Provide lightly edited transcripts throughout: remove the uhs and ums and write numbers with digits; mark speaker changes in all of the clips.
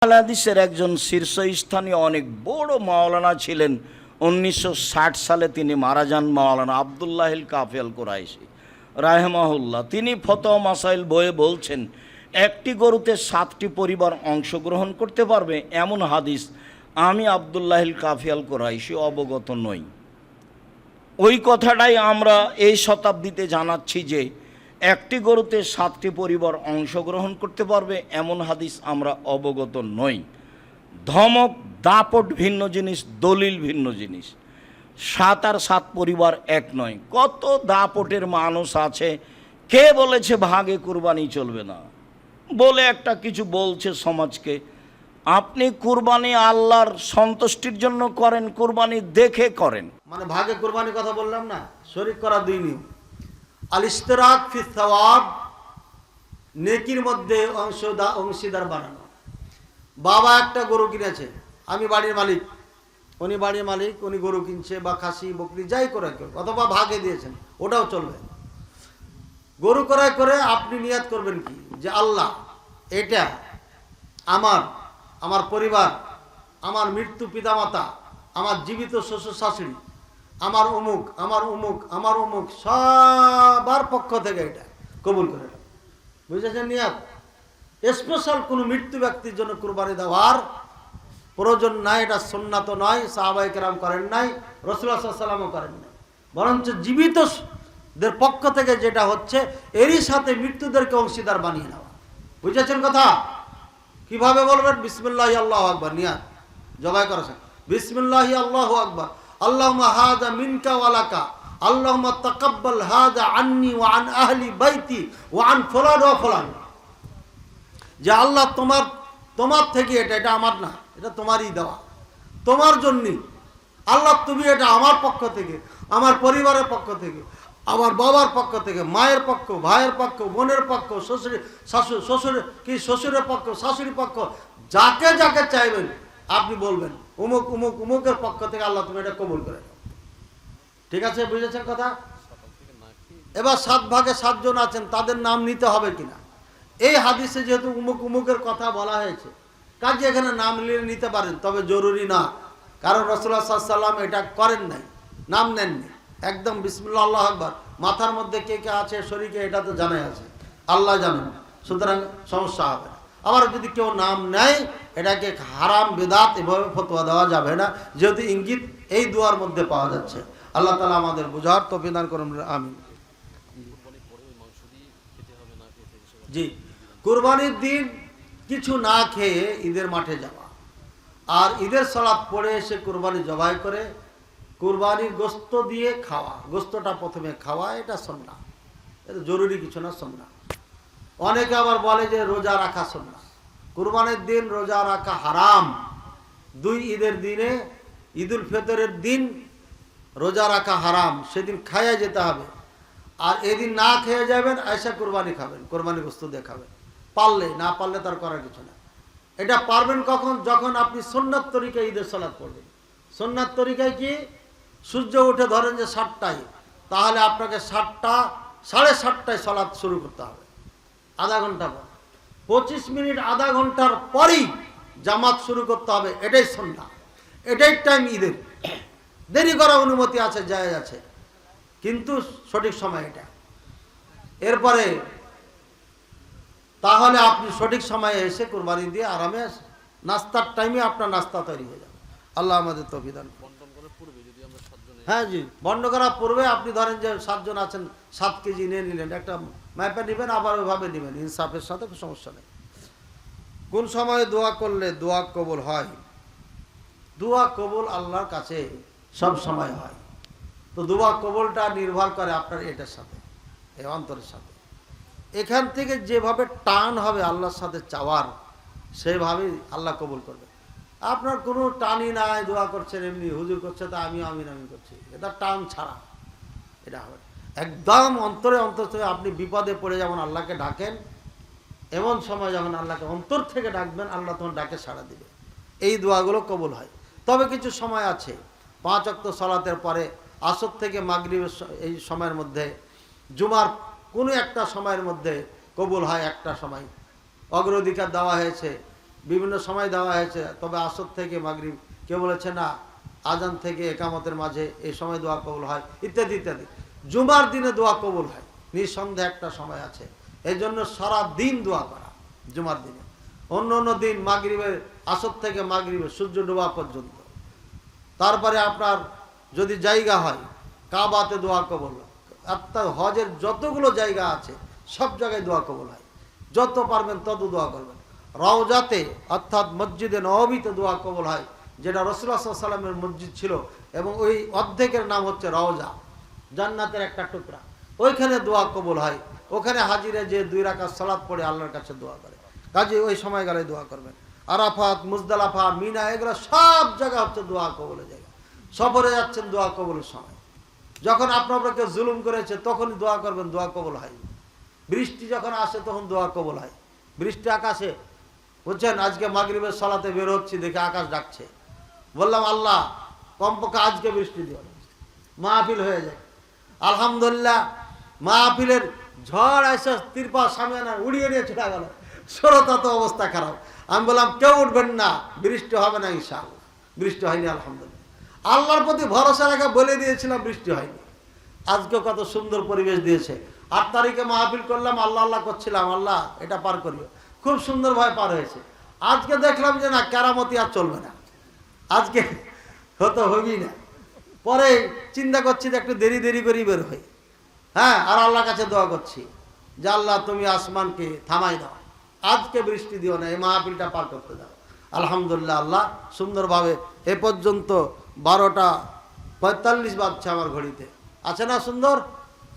Speaker 1: বাংলাদেশের একজন শীর্ষস্থানীয় অনেক বড় মাওলানা ছিলেন। 1960 সালে তিনি মারা যান। মাওলানা আবদুল্লাহিল কাফি আল কুরাইশি রাহিমাহুল্লাহ। তিনি ফতোয়া মাসাইল বইয়ে বলছেন, একটি গরুতে 7টি পরিবার অংশগ্রহণ করতে পারবে এমন হাদিস আমি আবদুল্লাহিল কাফি আল কুরাইশি অবগত নই। ওই কথাটাই আমরা এই শতাব্দীতে জানাচ্ছি যে একটি গরুতে 7টি পরিবার অংশগ্রহণ করতে পারবে এমন হাদিস আমরা অবগত নই। ধমক দাপট ভিন্ন জিনিস, দলিল ভিন্ন জিনিস। 7 আর 7 পরিবার এক নয়। কত দাপটের মানুষ আছে, কে বলেছে ভাগে কুরবানি চলবে না বলে একটা কিছু বলছে সমাজকে। আপনি কুরবানি আল্লাহর সন্তুষ্টির জন্য করেন, কুরবানি দেখে করেন।
Speaker 2: মানে ভাগে কুরবানির কথা বললাম না, শরীক করা 2 নিয়ম। আল ইশতিরাক ফি সওয়াব, নেকির মধ্যে অংশীদার বানানো। বাবা একটা গরু কিনেছে, আমি বাড়ির মালিক, উনি বাড়ির মালিক, উনি গরু কিনছে বা খাসি বকরি যাই করে অথবা ভাগে দিয়েছেন, ওটাও চলবে। গরু ক্রয় করে আপনি নিয়াত করবেন কি, যে আল্লাহ এটা আমার পরিবার, আমার মৃত্যু পিতামাতা, আমার জীবিত শ্বশুর শাশুড়ি, আমার অমুক আমার অমুক আমার অমুক সবার পক্ষ থেকে এটা কবুল করে। বুঝেছেন? নিয়াত স্পেশাল কোনো মৃত্যু ব্যক্তির জন্য কুরবানি দেওয়ার প্রয়োজন নাই। এটা সুন্নাত নয়, সাহাবায়ে কেরাম করেন নাই, রাসূলুল্লাহ সাল্লাল্লাহু আলাইহি ওয়াসাল্লামও করেন নাই। বরঞ্চ জীবিতদের পক্ষ থেকে যেটা হচ্ছে, এরই সাথে মৃত্যুদেরকে অংশীদার বানিয়ে নেওয়া। বুঝেছেন কথা? কিভাবে বলবেন? বিসমিল্লাহি আল্লাহু আকবার, নিয়াত জবাই করেছেন, বিসমিল্লাহি আল্লাহু আকবার, আল্লাহুম্মা হাযা মিনকা ওয়া লাকা, আল্লাহুম্মা তাকাব্বাল হাযা আন্নি ওয়া আন আহলি বাইতি ওয়া আন ফুলান ওয়া ফুলান। যে আল্লাহ তোমার থেকে এটা আমার না, এটা তোমারই দেওয়া, তোমার জন্যই আল্লাহ, তুমি এটা আমার পক্ষ থেকে, আমার পরিবারের পক্ষ থেকে, আমার বাবার পক্ষ থেকে, মায়ের পক্ষ, ভাইয়ের পক্ষ, বোনের পক্ষ, শ্বশুরের পক্ষ, শাশুড়ির পক্ষ, যাকে যাকে চাইবেন আপনি বলবেন উমুক উমুক উমুকের পক্ষ থেকে আল্লাহ তুমি এটা কবুল করে। ঠিক আছে? বুঝেছেন কথা? এবার 7 ভাগে 7 জন আছেন, তাদের নাম নিতে হবে কিনা? এই হাদিসে যেহেতু উমুক উমুকের কথা বলা হয়েছে, কাজে এখানে নাম নিতে পারেন, তবে জরুরি না। কারণ রাসূলুল্লাহ সাল্লাল্লাহু আলাইহি ওয়াসাল্লাম এটা করেন নাই, নাম নেননি। একদম বিসমিল্লাহ আল্লাহু আকবার, মাথার মধ্যে কে কে আছে শরীকে এটা তো জানাই আছে, আল্লাহ জানেন, সুতরাং সমস্যা হবে না। আবার যদি কেউ নাম নেয়, এটাকে হারাম বেদাত এভাবে ফতোয়া দেওয়া যাবে না, যেহেতু ইঙ্গিত এই দুয়ার মধ্যে পাওয়া যাচ্ছে। আল্লাহ তাআলা আমাদের বুঝার তৌফিক দান করুন, আমিন। জি, কুরবানির দিন কিছু না খেয়ে ঈদের মাঠে যাওয়া, আর ঈদের সালাত পড়ে এসে কুরবানি জবাই করে কুরবানির গোশত দিয়ে খাওয়া, গোশতটা প্রথমে খাওয়া, এটা সুন্নাহ, এটা জরুরি কিছু না, সুন্নাহ। অনেকে আবার বলে যে রোজা রাখা সুন্নাহ। কুরবানির দিন রোজা রাখা হারাম। 2 ঈদের দিনে, ঈদুল ফিতরের দিন রোজা রাখা হারাম, সেদিন খাইয়া যেতে হবে। আর এদিন না খেয়ে যাবেন, আয়সা কুরবানি খাবেন, কুরবানি গোশত দিয়ে খাবেন, পারলে, না পারলে তার করার কিছু না। এটা পারবেন কখন? যখন আপনি সুন্নাত তরিকায় ঈদের সালাত পড়বেন। সুন্নাত তরিকায় কি? সূর্য উঠে ধরেন যে 7টায়, তাহলে আপনাকে 7:30টায় সালাত শুরু করতে হবে, আধা ঘন্টা পর। 25 মিনিট আধা ঘন্টার পরই জামাত শুরু করতে হবে, এটাই সুন্নাহ, এটাই টাইম ঈদের। দেরি করার অনুমতি আছে, জায়েজ আছে, কিন্তু সঠিক সময় এটা। এরপরে তাহলে আপনি সঠিক সময়ে এসে কুরবানি দিয়ে আরামে নাস্তার টাইমে আপনার নাস্তা তৈরি হয়ে যাবে। আল্লাহ আমাদের তৌফিক দান। হ্যাঁ জি, বন্ড করার পূর্বে আপনি ধরেন যে 7 জন আছেন, 7 কেজি নিয়ে নিলেন, একটা ম্যাপে নেবেন, আবার ওইভাবে নেবেন, ইনসাফের সাথে কোনো সমস্যা নেই। কোন সময়ে দোয়া করলে দোয়া কবুল হয়? দোয়া কবুল আল্লাহর কাছে সব সময় হয়। তো দোয়া কবুলটা নির্ভর করে আপনার এটার সাথে, এই অন্তরের সাথে। এখান থেকে যেভাবে টান হবে আল্লাহর সাথে চাওয়ার, সেইভাবেই আল্লাহ কবুল করবে। আপনার কোনো টানই নাই, দোয়া করছেন এমনি, হুজুর করছে তা আমিও আমিন আমিন করছি, এটা টান ছাড়া এটা হবে। একদম অন্তরে অন্তর থেকে আপনি বিপদে পড়ে যেমন আল্লাহকে ডাকেন, এমন সময় যখন আল্লাহকে অন্তর থেকে ডাকবেন, আল্লাহ তখন ডাকে সাড়া দিবে। এই দোয়াগুলো কবুল হয়। তবে কিছু সময় আছে, 5 ওয়াক্ত সালাতের পরে, আসর থেকে মাগরিবের এই সময়ের মধ্যে, জুমার কোনো একটা সময়ের মধ্যে কবুল হয়। একটা সময় অগ্রাধিকার দেওয়া হয়েছে, বিভিন্ন সময় দেওয়া হয়েছে, তবে আসর থেকে মাগরিব, কেউ বলেছে না আজান থেকে একামতের মাঝে এই সময় দোয়া কবুল হয়, ইত্যাদি ইত্যাদি। জুমার দিনে দোয়া কবুল হয়, নিঃসন্দেহে একটা সময় আছে। এই জন্য সারা দিন দোয়া করা জুমার দিনে। অন্য অন্য দিন মাগরিবের আসর থেকে মাগরিবের সূর্য ডোবা পর্যন্ত। তারপরে আপনার যদি জায়গা হয় কাবাতে দোয়া কবুল হয়, অর্থাৎ হজের যতগুলো জায়গা আছে সব জায়গায় দোয়া কবুল হয়। যত পারবেন তত দোয়া করবেন। রওজাতে অর্থাৎ মসজিদে নববীতে দোয়া কবুল হয়, যেটা রাসূলুল্লাহ সাল্লাল্লাহু আলাইহি ওয়াসাল্লামের মসজিদ ছিল, এবং ওই অর্ধেকের নাম হচ্ছে রওজা, জান্নাতের একটা টুকরা। ওইখানে দোয়া কবুল হয়। ওখানে হাজিরে যে 2 রাকাত সালাত পড়ে আল্লাহর কাছে দোয়া করে, কাজে ওই সময়কালে দোয়া করবেন। আরাফাত, মুজদালিফা, মিনা, এগুলো সব জায়গা হচ্ছে দোয়া কবুলের জায়গা। সফরে যাচ্ছেন দোয়া কবুলের সময়। যখন আপনার উপরে কেউ জুলুম করেছে তখনই দোয়া করবেন, দোয়া কবুল হয়। বৃষ্টি যখন আসে তখন দোয়া কবুল হয়। বৃষ্টি আকাশে, বুঝছেন, আজকে মাগরিবের সালাতে বের হচ্ছি, দেখে আকাশ ডাকছে, বললাম আল্লাহ কমপক্ষে আজকে বৃষ্টি দিও, মাহফিল হয়ে যায়। আলহামদুলিল্লাহ, মাহফিলের ঝড় এসে তিরপা সামিয়ানা উড়িয়ে নিয়ে চলে গেল। শ্রোতা তো অবস্থা খারাপ। আমি বললাম কেউ উঠবেন না, বৃষ্টি হবে না ইনশাআল্লাহ। বৃষ্টি হয়নি, আলহামদুলিল্লাহ। আল্লাহর প্রতি ভরসা রাখা বলে দিয়েছিলাম, বৃষ্টি হয়নি। আজকে কত সুন্দর পরিবেশ দিয়েছে। 8 তারিখে মাহফিল করলাম, আল্লাহ আল্লাহ করছিলাম, আল্লাহ এটা পার করিও, খুব সুন্দরভাবে পার হয়েছে। আজকে দেখলাম যে না, কেরামতি আর চলবে না, আজকে হতো হবি না। পরে চিন্তা করছি যে একটু দেরি দেরি করে বের হই। হ্যাঁ, আর আল্লাহর কাছে দোয়া করছি যে আল্লাহ তুমি আসমানকে থামাই দাও, আজকে বৃষ্টি দিও না, এই মাহফিলটা পার করতে দাও। আলহামদুলিল্লাহ, আল্লাহ সুন্দরভাবে এ পর্যন্ত 12টা 45 বাজছে আমার ঘড়িতে, আছে না সুন্দর,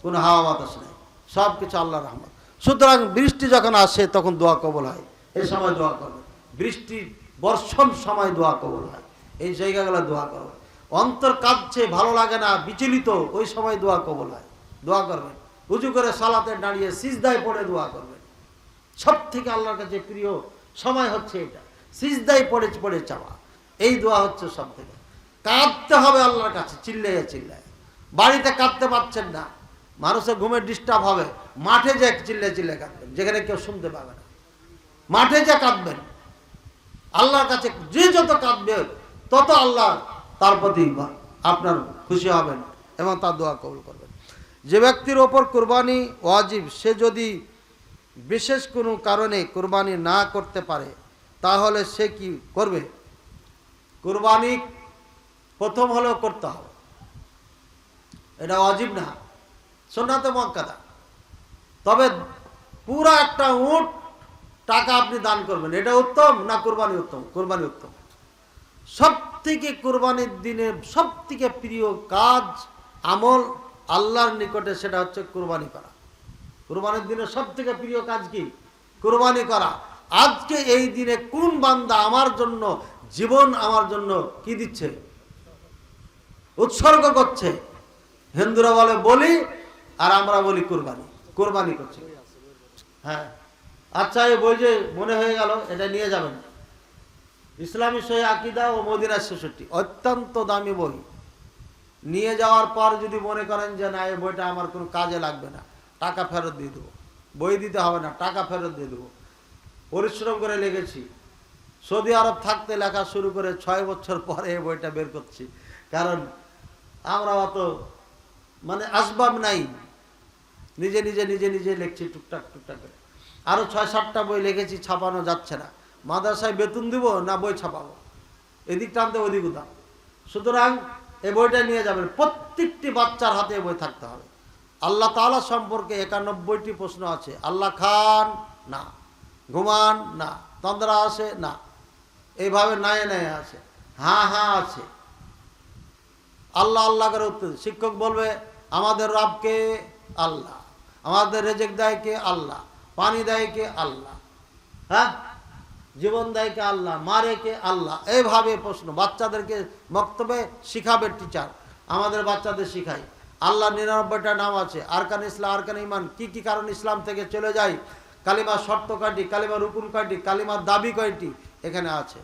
Speaker 2: কোনো হাওয়া বাতাস নেই, সব কিছু আল্লাহর রহমত। সুতরাং বৃষ্টি যখন আসে তখন দোয়া কবুল হয়, এই সময় দোয়া করবে। বৃষ্টি বর্ষণ সময় দোয়া কবুল হয়, এই জায়গাগুলো দোয়া করবে। অন্তর কাঁদছে, ভালো লাগে না, বিচলিত, ওই সময় দোয়া কবুল হয়, দোয়া করবেন। উজু করে সালাতে দাঁড়িয়ে সিজদায় পড়ে দোয়া করবেন। সব থেকে আল্লাহর কাছে প্রিয় সময় হচ্ছে এটা, সিজদায় পড়ে পড়ে চাওয়া, এই দোয়া হচ্ছে সব থেকে। কাঁদতে হবে আল্লাহর কাছে, চিল্লাইয়া চিল্লায়। বাড়িতে কাঁদতে পারছেন না, মানুষের ঘুমের ডিস্টার্ব হবে, মাঠে যে চিল্লে চিল্লে কাঁদবেন, যেখানে কেউ শুনতে পাবে না, মাঠে যে কাঁদবেন। আল্লাহর কাছে যে যত কাঁদবে তত আল্লাহ তার প্রতি আপনার খুশি হবেন এবং তার দোয়া কবুল করবেন। যে ব্যক্তির ওপর কুরবানি ওয়াজিব, সে যদি বিশেষ কোনো কারণে কুরবানি না করতে পারে তাহলে সে কি করবে? কুরবানি প্রথম হলেও করতে হবে, এটা ওয়াজিব না, সুন্নাতে মুআক্কাদা। তবে পুরা একটা উট টাকা আপনি দান করবেন, এটা উত্তম না কুরবানি উত্তম? কুরবানি উত্তম। সব থেকে কুরবানির দিনে সব থেকে প্রিয় কাজ, আমল আল্লাহর নিকটে, সেটা হচ্ছে কুরবানি করা। কুরবানির দিনে সব থেকে প্রিয় কাজ কি? কুরবানি করা। আজকে এই দিনে কোন বান্দা আমার জন্য জীবন, আমার জন্য কি দিচ্ছে, উৎসর্গ করছে? হিন্দুরা বলে বলি, আর আমরা বলি কুরবানি। কুরবানি করছে। হ্যাঁ, আচ্ছা, এই বই যে মনে হয়ে গেল, এটা নিয়ে যাবেন, ইসলামী সহিহ আকীদা ও মদিনা 66, অত্যন্ত দামি বই। নিয়ে যাওয়ার পর যদি মনে করেন যে না, এই বইটা আমার কোনো কাজে লাগবে না, টাকা ফেরত দিয়ে দেবো। বই দিতে হবে না, টাকা ফেরত দিয়ে দেবো। পরিশ্রম করে লিখেছি, সৌদি আরব থাকতে লেখা শুরু করে 6 বছর পরে এই বইটা বের করছি, কারণ আমরা অত মানে আসবাব নাই, নিজে নিজে নিজে নিজে লিখছি টুকটাক টুকটাক করে। আরও 6-7টা বই লিখেছি, ছাপানো যাচ্ছে না। মাদ্রাসায় বেতন দিব না বই ছাপাবো, এদিক টানতে ওদিক দাম। সুতরাং এই বইটা নিয়ে যাবেন, প্রত্যেকটি বাচ্চার হাতে এই বই থাকতে হবে। আল্লাহ তাআলা সম্পর্কে 91টি প্রশ্ন আছে। আল্লাহ খান না, ঘুমান না, তন্দ্রা আছে না, এইভাবে নাই নাই আছে, হ্যাঁ হ্যাঁ আছে। আল্লাহ আল্লাহ করে উত্তর। শিক্ষক বলবে আমাদের রবকে আল্লাহ, আমাদের রেজেক দেয় কে আল্লাহ, পানি দেয় কে আল্লাহ, হ্যাঁ, জীবন দেয় কে আল্লাহ, মারে কে আল্লাহ। এইভাবে প্রশ্ন বাচ্চাদেরকে বক্তব্যে শিখাবে টিচার। আমাদের বাচ্চাদের শিখাই আল্লাহ 99টা নাম আছে, আরকান ইসলাম, আরকান ইমান, কি কি কারণ ইসলাম থেকে চলে যায়, কালিমার শর্ত কয়টি, কালিমার রুকুন কয়টি, কালিমার দাবি কয়টি, এখানে আছে।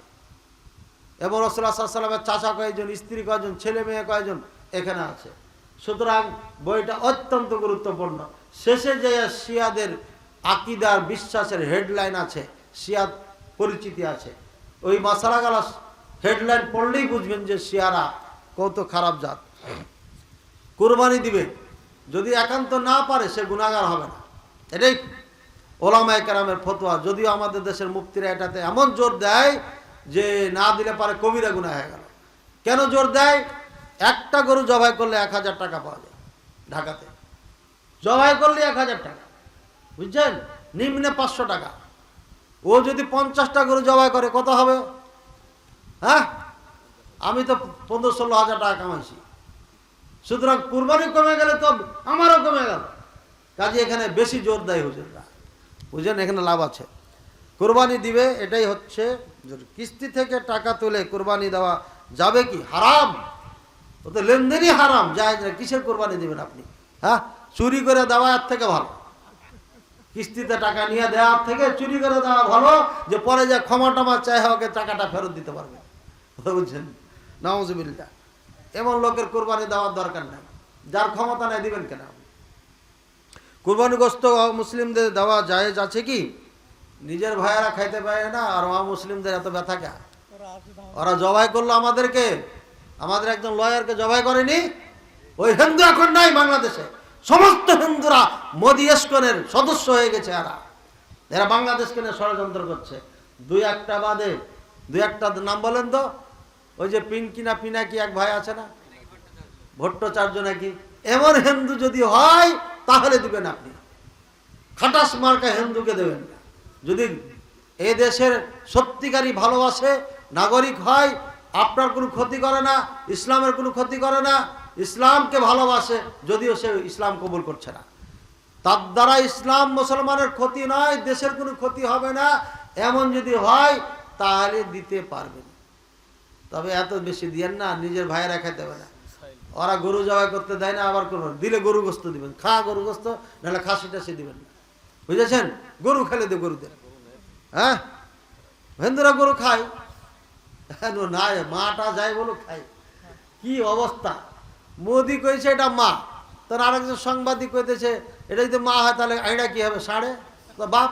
Speaker 2: এবং রাসূলুল্লাহ সাল্লাল্লাহু আলাইহি ওয়াসাল্লামের চাচা কয়জন, স্ত্রী কয়জন, ছেলে মেয়ে কয়জন, এখানে আছে। সুতরাং বইটা অত্যন্ত গুরুত্বপূর্ণ। শেষে যে শিয়াদের আকীদার বিশ্বাসের হেডলাইন আছে, শিয়া পরিচিতি আছে। ওই মাসালা গালা হেডলাইন পড়লেই বুঝবেন যে শিয়ারা কত খারাপ জাত। কুরবানি দিবে, যদি একান্ত না পারে সে গুনাহগার হবে না, এটাই ওলামায়ে কেরামের ফতোয়া। যদিও আমাদের দেশের মুফতিরা এটাতে এমন জোর দেয় যে না দিলে পারে কবিরা গুনাহ হয়ে গেল। কেন জোর দেয়? একটা গরু জবাই করলে 1000 টাকা পাওয়া যায় ঢাকাতে, জবাই করলে 1000 টাকা, বুঝছেন? নিম্নে 500 টাকা। ও যদি 50টা গরু জবাই করে কত হবে? হ্যাঁ, আমি তো 15-16 হাজার টাকা কামাইছি। সুতরাং কুরবানি কমে গেলে তো আমারও কমে গেল। কাজে এখানে বেশি জোর দেয় হুজুররা, বুঝলেন? এখানে লাভ আছে। কুরবানি দিবে, এটাই হচ্ছে কিস্তি থেকে টাকা তুলে কুরবানি দেওয়া যাবে কি? হারাম, ও তো লেনদেনই হারাম, যায় না। কিসের কুরবানি দিবেন আপনি? হ্যাঁ, চুরি করে দেওয়া এর থেকে ভালো। কিস্তিতে টাকা নিয়ে দেওয়ার থেকে চুরি করে দেওয়া ভালো, যে পরে যা ক্ষমা টমা চাই হোক টাকাটা ফেরত দিতে পারবে, বুঝছেন? নাউজুবিল্লাহ। এমন লোকের কুরবানি দেওয়ার দরকার নাই। যার ক্ষমতা নাই দিবেন কেন? কুরবানি গোশত মুসলিমদের দেওয়া জায়েজ আছে কি? নিজের ভাইয়েরা খাইতে পারে না, আর মুসলিমদের এত ব্যথা কে? ওরা জবাই করলো আমাদেরকে, আমাদের একজন লয়ারকে জবাই করেনি। ওই হিন্দু এখন নাই বাংলাদেশে, সমস্ত হিন্দুরা মোদি এসকনের সদস্য হয়ে গেছে। এরা বাংলাদেশকে নিয়ে ষড়যন্ত্র করছে। দুই একটা বাদে, দুই একটা নাম বলেন তো। ওই যে পিনাকি এক ভাই আছে না, ভট্টাচার্য নাকি, এমন হিন্দু যদি হয় তাহলে দিবেন আপনি। খাটাস মার্কা হিন্দুকে দেবেন না। যদি এই দেশের সত্যিকারই ভালোবাসে, নাগরিক হয়, আপনার কোনো ক্ষতি করে না, ইসলামের কোনো ক্ষতি করে না, ইসলামকে ভালোবাসে, যদিও সে ইসলাম কবুল করছে না, তার দ্বারা ইসলাম মুসলমানের ক্ষতি নয়, দেশের কোনো ক্ষতি হবে না, এমন যদি হয় তাহলে দিতে পারবেন। তবে এত বেশি দিয়েন না, নিজের ভাইয়েরা খেতে হবে না। ওরা গরু জবাই করতে দেয় না, আবার করবেন দিলে গরু গোস্ত দিবেন, খা গরু গোস্ত, নাহলে খাসি টাসি দিবেন না, বুঝেছেন? গরু খেলে দে, গরু দেন। হ্যাঁ, হিন্দুরা গরু খায় না, মাটা যায় বলো খায়। কি অবস্থা! মোদি কইছে এটা মা, তার আরেকজন সাংবাদিক কইতেছে এটা যদি মা হয় তাহলে আইডা কি হবে? সাড়ে বাপ,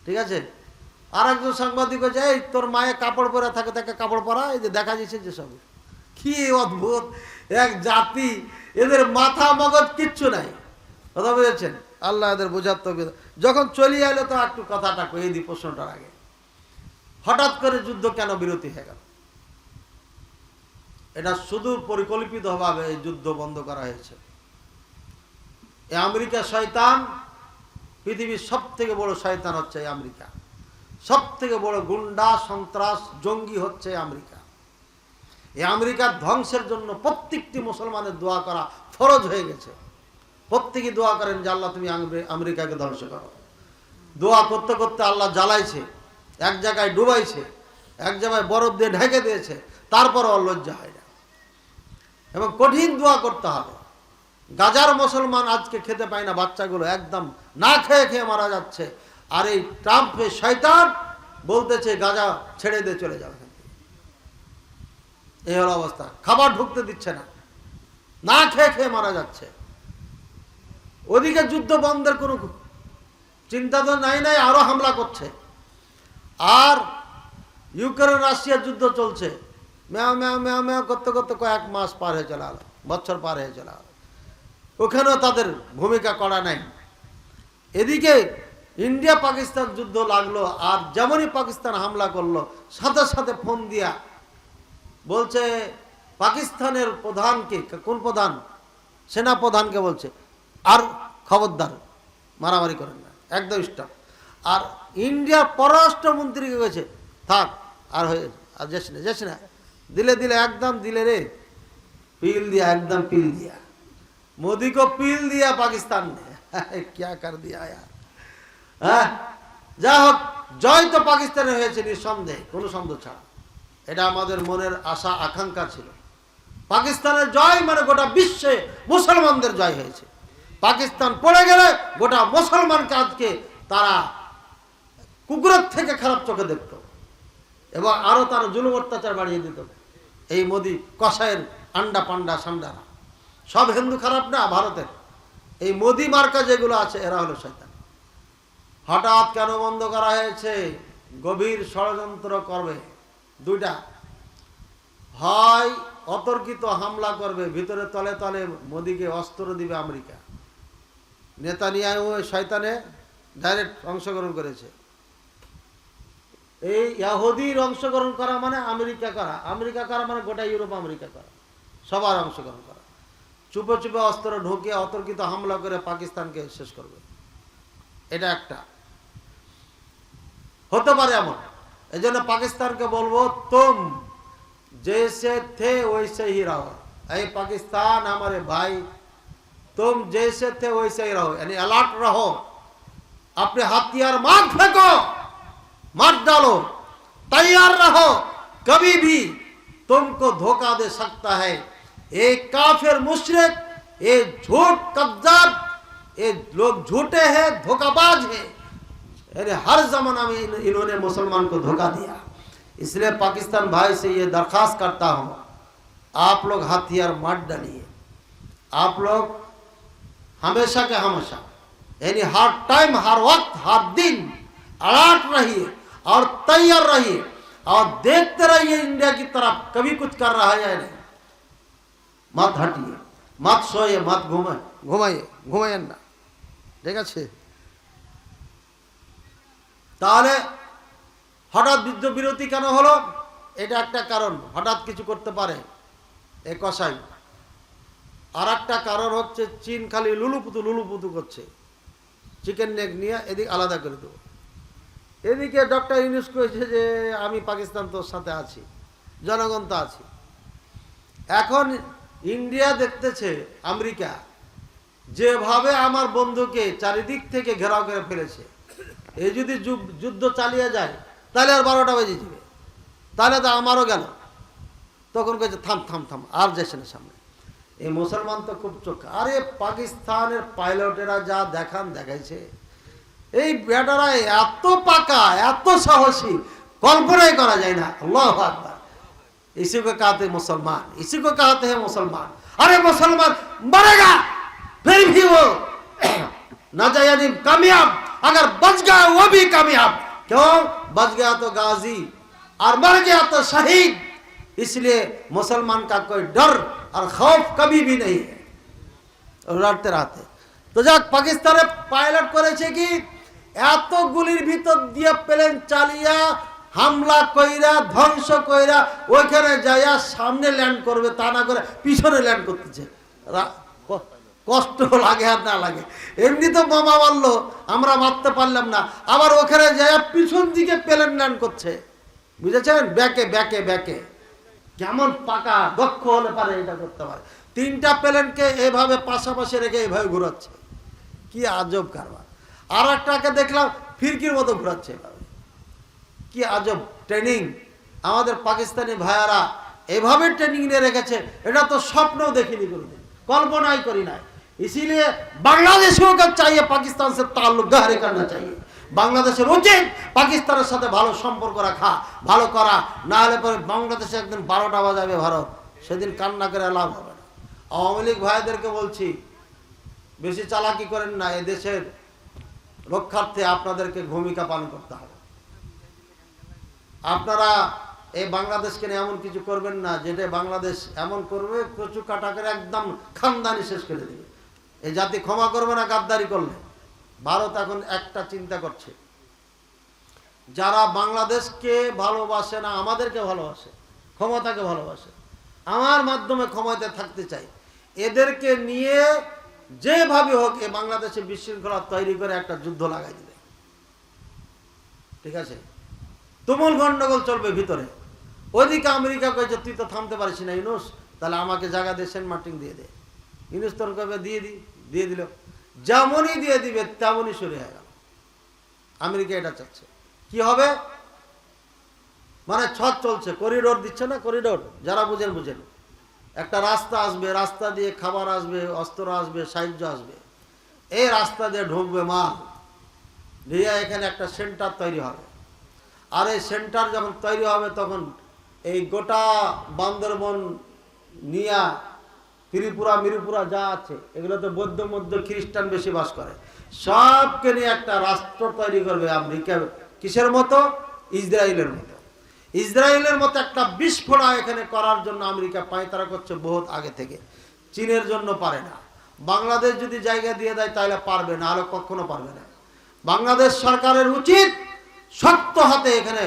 Speaker 2: ঠিক আছে। আর একজন সাংবাদিক কইছে এই তোর মায়ে কাপড় পরে থাকে, তাকে কাপড় পরা, এই যে দেখা যাচ্ছে যে সব। কি অদ্ভুত এক জাতি, এদের মাথা মগজ কিচ্ছু নাই, কথা বুঝেছেন? আল্লাহ এদের বোঝার তো। যখন চলিয়ে এলো তো একটু কথাটা কয়ে দিই প্রশ্নটার আগে, হঠাৎ করে যুদ্ধ কেন বিরতি হয়ে গেল? এটা শুধু পরিকল্পিতভাবে এই যুদ্ধ বন্ধ করা হয়েছে। এই আমেরিকা শয়তান, পৃথিবীর সব থেকে বড় শয়তান হচ্ছে আমেরিকা, সব থেকে বড় গুন্ডা সন্ত্রাস জঙ্গি হচ্ছে আমেরিকা। এই আমেরিকার ধ্বংসের জন্য প্রত্যেকটি মুসলমানের দোয়া করা ফরজ হয়ে গেছে। প্রত্যেকে দোয়া করেন যে আল্লাহ তুমি আমেরিকাকে ধ্বংস করো। দোয়া করতে করতে আল্লাহ জ্বালাইছে, এক জায়গায় ডুবাইছে, এক জায়গায় বরফ দিয়ে ঢেকে দিয়েছে, তারপরও লজ্জা হয় না। এবং কঠিন দোয়া করতে হবে। গাজার মুসলমান আজকে খেতে পায় না, বাচ্চাগুলো একদম না খেয়ে খেয়ে মারা যাচ্ছে। আর এই ট্রাম্পের শয়তান বলতেছে গাজা ছেড়ে দিয়ে চলে যাবে। এই হলো অবস্থা, খাবার ঢুকতে দিচ্ছে না, না খেয়ে খেয়ে মারা যাচ্ছে। ওদিকে যুদ্ধ বন্ধের কোনো চিন্তা তো নাই, আরো হামলা করছে। আর ইউক্রেন রাশিয়ার যুদ্ধ চলছে, ম্যাও ম্যাও ম্যাও ম্যাও করতে করতে কয়েক মাস পার হয়ে চলে গেল, বছর পার হয়ে চলে গেল, ওখানেও তাদের ভূমিকা করা নাই। এদিকে ইন্ডিয়া পাকিস্তান যুদ্ধ লাগলো, আর যেমনই পাকিস্তান হামলা করলো সাথে সাথে ফোন দিয়া বলছে পাকিস্তানের প্রধানকে, কোন প্রধান? সেনা প্রধানকে বলছে আর খবরদার মারামারি করেন না, একদম স্টপ। আর ইন্ডিয়ার পররাষ্ট্রমন্ত্রীকে গেছে থাক, আর হয়ে আর যাস না, দিলে দিলে একদম দিলে রে, পিল দিয়া, একদম পিল দিয়া। मोदी को पील दिया पाकिस्तान ने, क्या कर दिया यार। হ্যাঁ, যা হোক, জয় তো পাকিস্তানে হয়েছে নিঃসন্দেহে, কোনো সন্দেহ ছাড়া। এটা আমাদের মনের আশা আকাঙ্ক্ষা ছিল। পাকিস্তানের জয় মানে গোটা বিশ্বে মুসলমানদের জয় হয়েছে। পাকিস্তান পড়ে গেলে গোটা মুসলমানকে আজকে তারা কুকুরের থেকে খারাপ চোখে দেখত, এবং আরো তারা জুলুম অত্যাচার বাড়িয়ে দিত। এই মোদি কসাইয়ের আন্ডা পান্ডা সান্ডারা সব হিন্দু খারাপ না, ভারতের এই মোদি মার্কা যেগুলো আছে এরা হলো শয়তান। হঠাৎ কেন বন্ধ করা হয়েছে? গভীর ষড়যন্ত্র করবে দুইটা, হয় অতর্কিত হামলা করবে, ভিতরে তলে তলে মোদিকে অস্ত্র দিবে আমেরিকা। নেতানিয়াহু শয়তানে ডাইরেক্ট অংশগ্রহণ করেছে। এই ইহুদির অংশগ্রহণ করা মানে আমেরিকা করা, আমেরিকা করা মানে গোটা ইউরোপ আমেরিকা করা, সবার অংশগ্রহণ করা। চুপে চুপে অস্ত্র ঢুকিয়ে অতর্কিত হামলা করে পাকিস্তানকে শেষ করবে। এটা একটা হতে পারে এমন। এই জন্য পাকিস্তানকে বলবো, তুম जैसे थे वैसे ही रहो। ऐ पाकिस्तान हमारे भाई, तुम जैसे थे वैसे ही रहो, यानी अलर्ट रहो। अपने हथियार मत फेंको, मत डालो, तैयार रहो। कभी भी तुमको धोखा दे सकता है। ये काफिर मुशरिक, ये झूठ कज्जाब, ये लोग झूठे हैं, धोखाबाज हैं। यानी हर जमाना में इन्होंने मुसलमान को धोखा दिया। इसलिए पाकिस्तान भाई से ये दरख्वास्त करता हूँ, आप लोग हथियार मत डालिए। आप लोग हमेशा के हमेशा, यानी हर टाइम, हर वक्त, हर दिन अलर्ट रहिए और तैयार रहिए और देखते रहिए इंडिया की तरफ कभी कुछ कर रहा है या नहीं। मत हटिए, मत सोइए, मत घुमाइए ना, ठीक है। তাহলে হঠাৎ যুদ্ধবিরতি কেন হলো? এটা একটা কারণ, হঠাৎ কিছু করতে পারে এ কসাই। আর একটা কারণ হচ্ছে চীন খালি লুলুপুতু করছে, চিকেন নেক নিয়ে এদিকে আলাদা করে দেবো। এদিকে ডক্টর ইউনূস কয়েছে যে আমি পাকিস্তান তোর সাথে আছি, জনগণ তো আছি। এখন ইন্ডিয়া দেখতেছে আমেরিকা যেভাবে আমার বন্ধুকে চারিদিক থেকে ঘেরাও করে ফেলেছে, এই যদি যুদ্ধ চালিয়ে যায় তাহলে আর 12টা বেজে যাবে, তাহলে তো আমারও গেল। তখন কয়েছে থাম থাম থাম, আর যাচ্ছে না সামনে। এই মুসলমান তো খুব চোখ। আরে পাকিস্তানের পাইলটেরা যা দেখাইছে, এই বেটারা এত পাকা, এত সাহসী, কল্পনাই করা যায় না। আল্লাহু আকবার। इसी को कहते हैं मुसलमान, इसी को कहते हैं मुसलमान। अरे मुसलमान मरेगा फिर भी वो ना जाए कामयाब, अगर बच गया वो भी कामयाब। क्यों? बच गया तो गाजी और मर गया तो शहीद। इसलिए मुसलमान का कोई डर और खौफ कभी भी नहीं है, लड़ते रहते। तो যাক পাকিস্তানে পাইলট করেছে কি, এত গুলির ভিতর দিয়ে প্লেন চালিয়া হামলা কইরা ধ্বংস কইরা ওইখানে যাইয়া সামনে ল্যান্ড করবে, তা না করে পিছনে ল্যান্ড করতেছে। কষ্ট লাগে আর না লাগে, এমনি তো বোমা মারলো, আমরা মারতে পারলাম না, আবার ওখানে যাইয়া পিছন দিকে প্লেন ল্যান্ড করছে। বুঝেছেন? ব্যাকে ব্যাকে ব্যাকে কেমন পাকা দক্ষ হলে পারে এটা করতে পারে। 3টা প্লেনকে এভাবে পাশাপাশি রেখে এভাবে ঘুরাচ্ছে, কি আজব কারবার। আর একটাকে দেখলাম ফিরকির মতো ঘুরাচ্ছে এভাবে, কি আজব ট্রেনিং। আমাদের পাকিস্তানি ভাইয়ারা এভাবে ট্রেনিং নিয়ে রেখেছে, এটা তো স্বপ্নও দেখিনি, কোনোদিন কল্পনাই করি নাই। इसीलिए बांग्लादेशियों का चाहिए पाकिस्तान से ताल्लुक गहरे करना चाहिए। বাংলাদেশের উচিত পাকিস্তানের সাথে ভালো সম্পর্ক রাখা, ভালো করা, না হলে পরে বাংলাদেশে একদিন 12টা বাজাবে ভারত, সেদিন কান্না করে লাভ হবে না। আওয়ামী লীগ ভাইদেরকে বলছি, বেশি চালাকি করেন না, এই দেশের রক্ষার্থে আপনাদেরকে ভূমিকা পালন করতে হবে। আপনারা এই বাংলাদেশকে নিয়ে এমন কিছু করবেন না যেটা বাংলাদেশ এমন করবে কচু কাটা করে একদম খানদানি শেষ করে দেবে। এই জাতি ক্ষমা করবে না গাদ্দারি করলে। ভারত এখন একটা চিন্তা করছে, যারা বাংলাদেশকে ভালোবাসে না, আমাদেরকে ভালোবাসে, ক্ষমতাকে ভালোবাসে, আমার মাধ্যমে ক্ষমতায় থাকতে চাই, এদেরকে নিয়ে যেভাবে হোক এই বাংলাদেশে বিশৃঙ্খলা তৈরি করে একটা যুদ্ধ লাগাই দিবে। ঠিক আছে? তুমুল গন্ডগোল চলবে ভিতরে। ওইদিকে আমেরিকা কয়েছে তুই তো থামতে পারিস না ইউনূস, তাহলে আমাকে জায়গা দিয়ে সেন্ট মার্টিন দিয়ে দে। ইউনূস তোর কবে দিয়ে দিল, যেমনই দিয়ে দিবে তেমনই শুরু হয়ে গেল। আমেরিকা এটা চাচ্ছে। কি হবে? মানে ছক চলছে, করিডোর দিচ্ছে না, করিডোর, যারা বুঝেন। একটা রাস্তা আসবে, রাস্তা দিয়ে খাবার আসবে, অস্ত্র আসবে, সাহায্য আসবে, এই রাস্তা দিয়ে ঢুকবে মাল দিয়ে, এখানে একটা সেন্টার তৈরি হবে। আর এই সেন্টার যখন তৈরি হবে তখন এই গোটা বান্দরবন নিয়া ত্রিপুরা মিরুপুরা যা আছে, এগুলোতে বৌদ্ধ মধ্য খ্রিস্টান বেশি বাস করে, সবকে নিয়ে একটা রাষ্ট্র তৈরি করবে আমেরিকা। কিসের মতো? ইসরায়েলের মতো। ইসরায়েলের মতো একটা বিস্ফোরণ এখানে করার জন্য আমেরিকা পায়তারা করছে বহুত আগে থেকে। চীনের জন্য পারে না। বাংলাদেশ যদি জায়গা দিয়ে দেয় তাহলে পারবে না, আরো কখনো পারবে না। বাংলাদেশ সরকারের উচিত শক্ত হাতে এখানে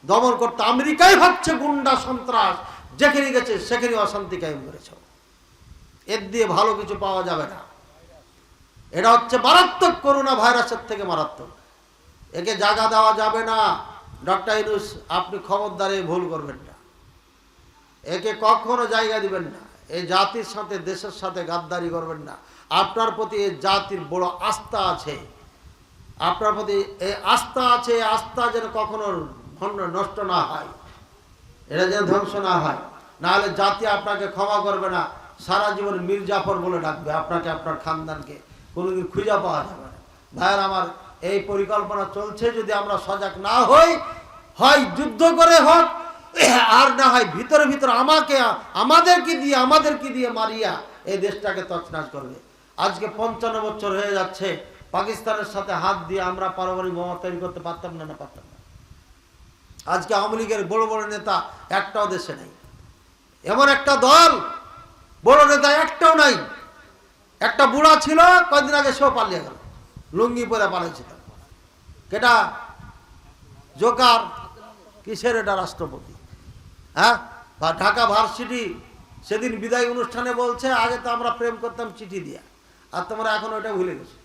Speaker 2: দমন করতে। আমেরিকাই ভাবছে গুন্ডা সন্ত্রাস, যেখানে গেছে সেখানে অশান্তি কায়েম করেছে। এর দিয়ে ভালো কিছু পাওয়া যাবে না। এটা হচ্ছে মারাত্মক, করোনা ভাইরাসের থেকে মারাত্মক। একে জায়গা দেওয়া যাবে না। ডক্টর ইউনূস, আপনি খবরদারে ভুল করবেন না, একে কখনো জায়গা দিবেন না। এই জাতির সাথে, দেশের সাথে গাদ্দারি করবেন না। আপনার প্রতি এই জাতির বড় আস্থা আছে, আপনার প্রতি এই আস্থা আছে। এই আস্থা যেন কখনো নষ্ট না হয়, এটা যেন ধ্বংস না হয়। নাহলে জাতি আপনাকে ক্ষমা করবে না, সারা জীবন মীর জাফর বলে ডাকবে আপনাকে, আপনার খানদানকে কোনোদিন খুঁজে পাওয়া যাবে না। ভাইয়ের আমার, এই পরিকল্পনা চলছে। যদি আমরা সজাগ না হই, হয় যুদ্ধ করে হোক, আর না হয় ভিতরে ভিতরে আমাদেরকে দিয়ে মারিয়া এই দেশটাকে তছনছ করবে। আজকে 55 বছর হয়ে যাচ্ছে, পাকিস্তানের সাথে হাত দিয়ে আমরা পারমাণবিক বোমা তৈরি করতে পারতাম না? পারতাম না। আজকে আওয়ামী লীগের বড় বড় নেতা একটাও দেশে নেই। এমন একটা দল, বড় নেতা একটাও নাই। একটা বুড়া ছিল, কয়েকদিন আগে সেও পালিয়ে গেল, লুঙ্গি পরে পালিয়েছিল। কেটা? জোকার। কিসের এটা রাষ্ট্রপতি? হ্যাঁ, ঢাকা ভার্সিটি সেদিন বিদায় অনুষ্ঠানে বলছে, আগে তো আমরা প্রেম করতাম চিঠি দিয়া, আর তোমরা এখন ওটা ভুলে গেছো।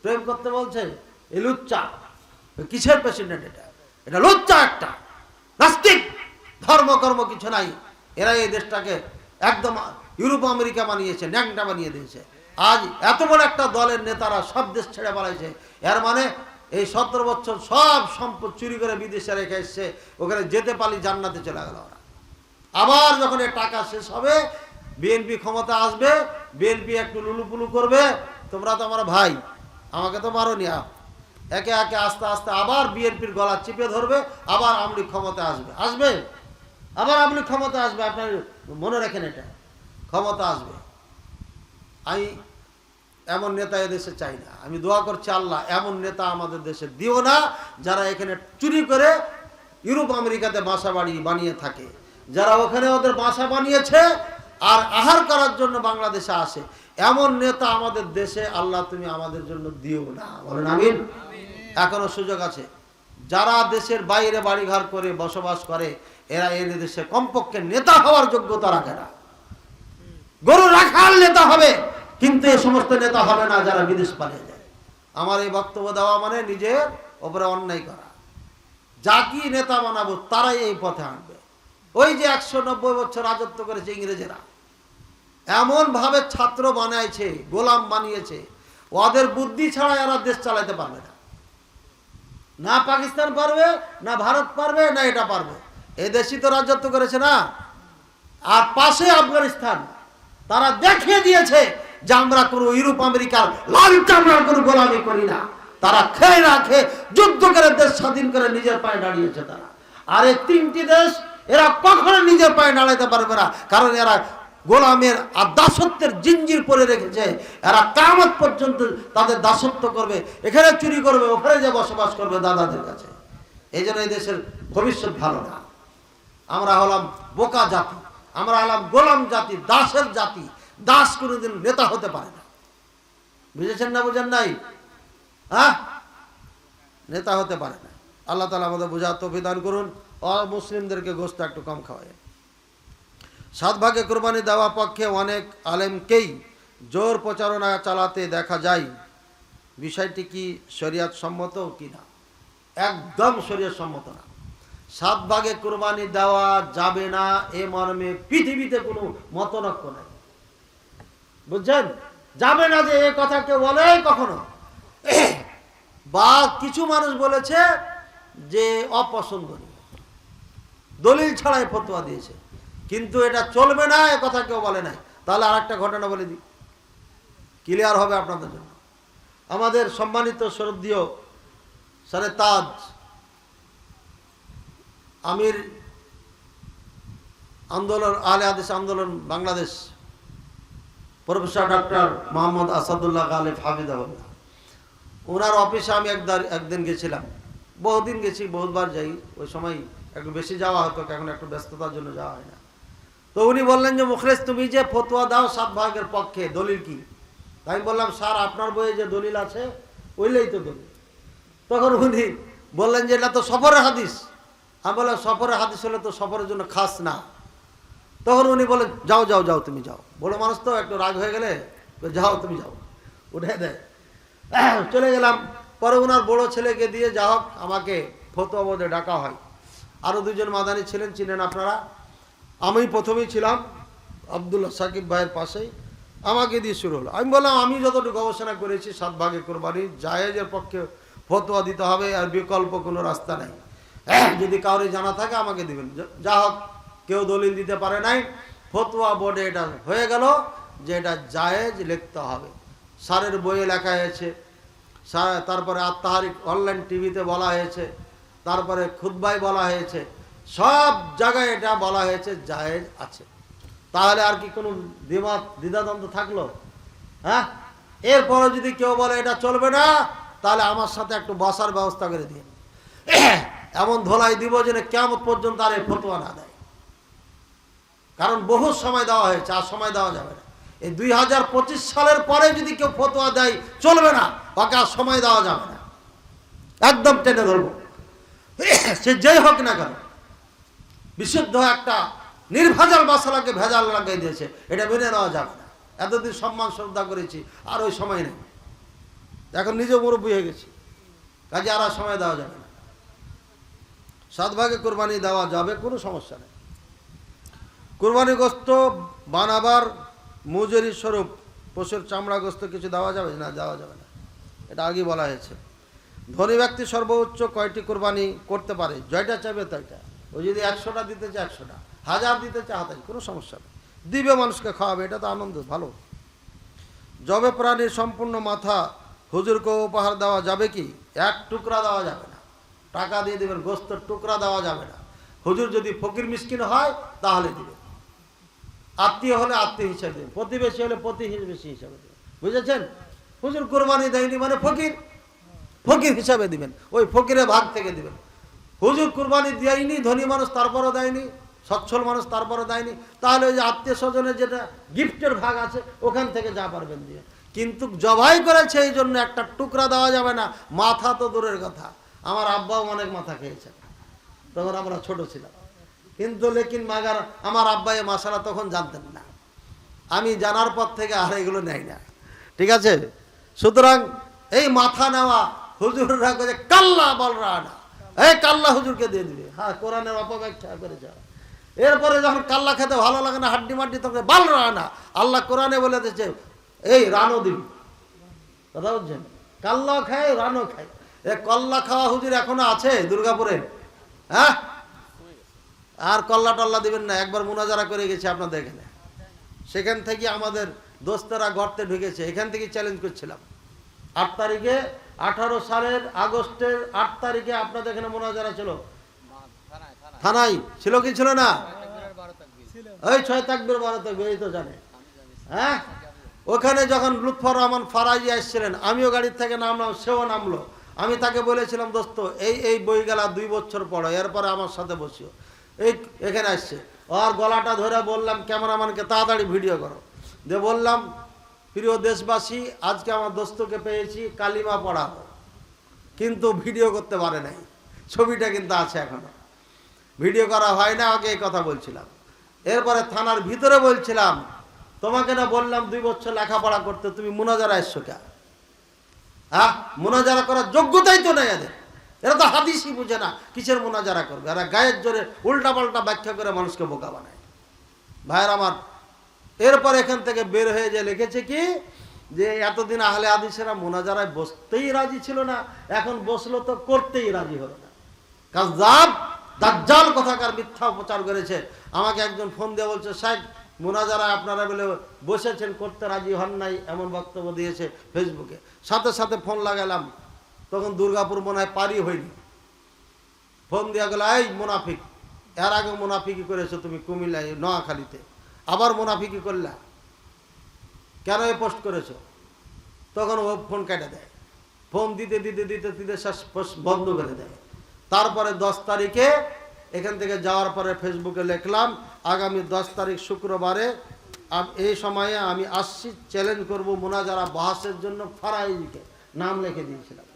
Speaker 2: প্রেম করতে বলছে, এই লুচ্চা। কিসের প্রেসিডেন্ট এটা? এটা লুচ্চা একটা, নাস্তিক, ধর্মকর্ম কিছু নাই। এরা এই দেশটাকে একদম ইউরোপ আমেরিকা বানিয়েছে, ন্যাংটা বানিয়ে দিয়েছে। আজ এত বড় একটা দলের নেতারা সব দেশ ছেড়ে পালাইছে। এর মানে এই 17 বছর সব সম্পদ চুরি করে বিদেশে রেখে এসছে, ওখানে যেতে পারলি জান্নাতে চলে গেল ওরা। আবার যখন এই টাকা শেষ হবে, বিএনপি ক্ষমতা আসবে, বিএনপি একটু লুলুপুলু করবে, তোমরা তো আমার ভাই, আমাকে তো মারো নি। একে একে আস্তে আস্তে আবার বিএনপির গলা চিপে ধরবে, আবার আওয়ামী লীগ ক্ষমতা আসবে, আবার আওয়ামী লীগ ক্ষমতা আসবে। আপনার মনে রাখেন, এটা ক্ষমতা আসবে। আমি এমন নেতা এদেশে চাই না। আমি দোয়া করছি, আল্লাহ এমন নেতা আমাদের দেশে দিও না, যারা এখানে চুরি করে ইউরোপ আমেরিকাতে বাসা বানিয়ে থাকে, যারা ওখানে ওদের বাসা বানিয়েছে আর আহার করার জন্য বাংলাদেশে আসে। এমন নেতা আমাদের দেশে আল্লাহ তুমি আমাদের জন্য দিও না, বলেন আমিন। এখনো সুযোগ আছে। যারা দেশের বাইরে বাড়িঘর করে বসবাস করে, এরা এই দেশে কমপক্ষে নেতা হওয়ার যোগ্যতা রাখে না। গরু রাখাল নেতা হবে, কিন্তু এই সমস্ত নেতা হবে না যারা বিদেশ পালিয়ে যায়। আমার এই বক্তব্য দেওয়া মানে নিজের ওপরে অন্যায় করা। যাকে নেতা বানাবো তারাই এই পথে আনবে। ওই যে 190 বছর রাজত্ব করেছে ইংরেজেরা, এমন ভাবে ছাত্র বানাইছে, গোলাম বানিয়েছে, ওদের বুদ্ধি ছাড়া এরা দেশ চালাতে পারবে না। না পাকিস্তান পারবে, না ভারত পারবে, না এটা পারবে। এই দেশই তো রাজত্ব করেছে না। আর পাশে আফগানিস্তান, তারা দেখিয়ে দিয়েছে যে আমরা কোনো ইউরোপ আমেরিকার লাল চামড়ার কোনো গোলামি করি না। তারা খেয়ে না খেয়ে যুদ্ধ করে দেশ স্বাধীন করে নিজের পায়ে দাঁড়িয়েছে তারা। আর এই 3টি দেশ এরা কখনো নিজের পায়ে দাঁড়াতে পারবে না, কারণ এরা গোলামের আর দাসত্বের জিঞ্জির পরে রেখেছে। এরা কিয়ামত পর্যন্ত তাদের দাসত্ব করবে, এখানে চুরি করবে, ওখানে যে বসবাস করবে দাদাদের কাছে। এই জন্য এই দেশের ভবিষ্যৎ ভালো না। আমরা হলাম বোকা জাতি, আমরা হলাম গোলাম জাতি, দাসের জাতি। দাস কোনোদিন নেতা হতে পারে না। বুঝেছেন না? বুঝেন নাই? হ্যাঁ, নেতা হতে পারে না। আল্লাহ তাআলা আমাদের বোঝার তৌফিক দান করুন। আর মুসলিমদেরকে গোশত একটু কম খাওয়ায়। 7 ভাগে কোরবানি দেওয়া পক্ষে অনেক আলেমকেই জোর প্রচারণা চালাতে দেখা যায়। বিষয়টি কি শরীয়ত সম্মত কি না? একদম শরীয়ত সম্মত না। 7 ভাগে কোরবানি দেওয়া যাবে না এ মর্মে পৃথিবীতে কোনো মতনৈক্য নাই। বুঝছেন? যাবে না যে এই কথা কেউ বলে কখনো। বা কিছু মানুষ বলেছে যে অপছন্দনীয়, দলিল ছাড়াই ফতোয়া দিয়েছে, কিন্তু এটা চলবে না এ কথা কেউ বলে নাই। তাহলে আরেকটা ঘটনা বলে দিই, ক্লিয়ার হবে আপনাদের জন্য। আমাদের সম্মানিত শ্রদ্ধেয় সরে তাজ আমির আন্দোলন, আহলে হাদিস আন্দোলন বাংলাদেশ, প্রফেসর ডক্টর মোহাম্মদ আসাদুল্লাহ গালিব হাফিজাহুল্লাহ, ওনার অফিসে আমি একদিন গেছিলাম বহুদিন গেছি, বহুবার যাই, ওই সময় একটু বেশি যাওয়া হতো, এখন একটু ব্যস্ততার জন্য যাওয়া হয় না। তো উনি বললেন যে মুখলেস তুমি যে ফতোয়া দাও 7 ভাগের পক্ষে, দলিল কি? আমি বললাম স্যার আপনার বইয়ে যে দলিল আছে ওইলেই তো দলিল। তখন উনি বললেন যে এটা তো সফরের হাদিস। আমি বললাম সফরের হাদিস হলে তো সফরের জন্য খাস না। তখন উনি বলেন যাও যাও যাও তুমি যাও, বড় মানুষ তো একটু রাগ হয়ে গেলে যাও তুমি যাও, উঠে দেয়। চলে গেলাম। পরে ওনার বড় ছেলেকে দিয়ে যা হোক আমাকে ফতোয়া বোর্ডে ডাকা হয়। আরও 2 জন মাদানি ছিলেন, চিনেন আপনারা। আমি প্রথমেই ছিলাম আব্দুল্লাহ সাকিব ভাইয়ের পাশেই, আমাকে দিয়ে শুরু হলো। আমি বললাম আমি যতটুকু গবেষণা করেছি 7 ভাগে কোরবানি জায়েজের পক্ষে ফতোয়া দিতে হবে, আর বিকল্প কোনো রাস্তা নেই। যদি কাউরে জানা থাকে আমাকে দিবেন। যা হোক কেউ দলিল দিতে পারে নাই। ফতোয়া বোর্ডে এটা হয়ে গেল যে এটা জায়েজ লিখতে হবে। স্যারের বইয়ে লেখা হয়েছে, তারপরে আত্মাহারিক অনলাইন টিভিতে বলা হয়েছে, তারপরে খুতবায় বলা হয়েছে, সব জায়গায় এটা বলা হয়েছে জায়েজ আছে। তাহলে আর কি কোনো দ্বিধাদ্বন্দ্ব থাকলো? হ্যাঁ, এরপরে যদি কেউ বলে এটা চলবে না, তাহলে আমার সাথে একটু বসার ব্যবস্থা করে দিন। এমন ধোলাই দিব যে কিয়ামত পর্যন্ত আর এই ফতোয়া না দেয়। কারণ বহু সময় দেওয়া হয়েছে, আর সময় দেওয়া যাবে না। এই 2025 সালের পরে যদি কেউ ফতোয়া দেয় চলবে না, ওকে আর সময় দেওয়া যাবে না, একদম টেনে ধরবো। সে যেই হোক না কেন, বিশুদ্ধ একটা নির্ভেজাল মশলাকে ভেজাল লাগাই দিয়েছে, এটা মেনে নেওয়া যাবে না। এতদিন সম্মান শ্রদ্ধা করেছি, আর ওই সময় নেই। এখন নিজে মুরব্বী হয়ে গেছি, কাজে আর সময় দেওয়া যাবে না। 7 ভাগে কোরবানি দেওয়া যাবে, কোনো সমস্যা নেই। কোরবানি গোস্ত বানাবার মজুরি স্বরূপ পশুর চামড়া গোস্ত কিছু দেওয়া যাবে না? দেওয়া যাবে না, এটা আগে বলা হয়েছে। ধনী ব্যক্তি সর্বোচ্চ কয়টি কোরবানি করতে পারে? জয়টা চাইবে তাইটা। ও যদি 100টা দিতে চায় 100টা, 1000 দিতে চায় 1000, কোনো সমস্যা নেই। দিবে, মানুষকে খাওয়াবে, এটা তো আনন্দ, ভালো। জবে প্রাণীর সম্পূর্ণ মাথা হুজুরকে উপহার দেওয়া যাবে কি? 1 টুকরা দেওয়া যাবে না, টাকা দিয়ে দেবেন। গোস্তের টুকরা দেওয়া যাবে না। হুজুর যদি ফকির মিসকিন হয় তাহলে দিবে, আত্মীয় হলে আত্মীয় হিসাবে দেবেন, প্রতিবেশী হলে প্রতিবেশী হিসাবে দেবেন, বুঝেছেন? হুজুর কোরবানি দেয়নি মানে ফকির, ফকির হিসাবে দিবেন, ওই ফকিরের ভাগ থেকে দিবেন। হুজুর কোরবানি দেয়নি, ধনী মানুষ তারপরও দেয়নি, সচ্ছল মানুষ তারপরও দেয়নি, তাহলে ওই যে আত্মীয় স্বজনের যেটা গিফটের ভাগ আছে ওখান থেকে যা পারবেন দিয়ে। কিন্তু জবাই করেছে এই জন্য 1টা টুকরা দেওয়া যাবে না। মাথা তো দূরের কথা, আমার আব্বাও অনেক মাথা খেয়েছেন, তখন আমরা ছোট ছিলাম। কিন্তু লেকিন মাগার আমার আব্বা এই মশালা তখন জানতেন না, আমি জানার পর থেকে আর এগুলো নেই না, ঠিক আছে? সুতরাং এই মাথা নেওয়া হুজুররা করে কাল্লা বলরা না, এই কাল্লা হুজুরকে দিয়ে দিবে। হ্যাঁ, কোরআনের অপব্যাখ্যা করে যাও। এরপরে যখন কাল্লা খেতে ভালো লাগে না, হাড্ডি মাড্ডি, তখন বালরা না। আল্লাহ কোরআনে বলে দিয়েছে এই রানও দিবি, কথা বুঝছেন? কাল্লাও খায়, রানও খায়। এ কল্লা খাওয়া হুজুর এখনো আছে দুর্গাপুরে? হ্যাঁ, আর কল্লা টল্লা দিবেন না। একবার মুনাজারা করে গেছে আপনাদের এখানে, সেখান থেকে আমাদের দোস্তেরা গর্তে ঢুকেছে, এখান থেকে চ্যালেঞ্জ করছিলাম। 8 তারিখে 18 সালের আগস্টের 8 তারিখে আপনাদের এখানে মুনাজারা ছিল, থানায় ছিল কি ছিল না? ওই 6 তাকবীর 12 তাকবীর, এই তো জানে। হ্যাঁ, ওখানে যখন লুৎফর রহমান ফারাজি আসছিলেন, আমিও গাড়ির থেকে নামলাম, সেও নামলো। আমি তাকে বলেছিলাম দোস্ত এই বই গেলা 2 বছর পড়ো, এরপরে আমার সাথে বসিও। এই এখানে আসছে, আর গলাটা ধরে বললাম ক্যামেরাম্যানকে তাড়াতাড়ি ভিডিও করো, দিয়ে বললাম প্রিয় দেশবাসী, আজকে আমার দোস্তকে পেয়েছি, কালিমা পড়াবো, কিন্তু ভিডিও করতে পারে নাই। ছবিটা কিন্তু আছে এখনো, ভিডিও করা হয় না। আগে এই কথা বলছিলাম। এরপরে থানার ভিতরে বলছিলাম তোমাকে না বললাম 2 বছর লেখাপড়া করতে, তুমি মুনাজারা এসছো কেন? হ্যাঁ, মুনাজারা করার যোগ্যতাই তো নেই এদের। এরা তো হাদিসই বুঝে না, কিসের মুনাজারা করবে? এরা গায়ের জোরে উল্টা পাল্টা ব্যাখ্যা করে মানুষকে বোকা বানায়। ভাইয়ের আমার, এরপর এখান থেকে বের হয়ে যে লিখেছে কি যে এতদিন আহলে হাদিসেরা মুনাজারায় বসতেই রাজি ছিল না, এখন বসলো তো করতেই রাজি হলো না। কাযযাব দাজ্জাল কথাকার মিথ্যা প্রচার করেছে। আমাকে একজন ফোন দিয়ে বলছে সাহেব মুনাজারায় আপনারা বলে বসেছেন, করতে রাজি হন নাই, এমন বক্তব্য দিয়েছে ফেসবুকে। সাথে সাথে ফোন লাগালাম, তখন দুর্গাপুর মনে হয় পারি হয়নি। ফোন দেওয়া গেল, এই মুনাফিক, এর আগে মুনাফিকি করেছো তুমি কুমিল্লায় নোয়াখালীতে, আবার মুনাফিকি করলা কেন? এ পোস্ট করেছো? তখন ও ফোন কেটে দেয়, ফোন দিতে দিতে দিতে দিতে শেষ বন্ধ করে দেয়। তারপরে 10 তারিখে এখান থেকে যাওয়ার পরে ফেসবুকে লিখলাম আগামী 10 তারিখ শুক্রবারে এই সময়ে আমি আসছি, চ্যালেঞ্জ করব মুনাজারা বাহাসের জন্য ফারাইজিকে নাম লিখে দিয়েছিলাম।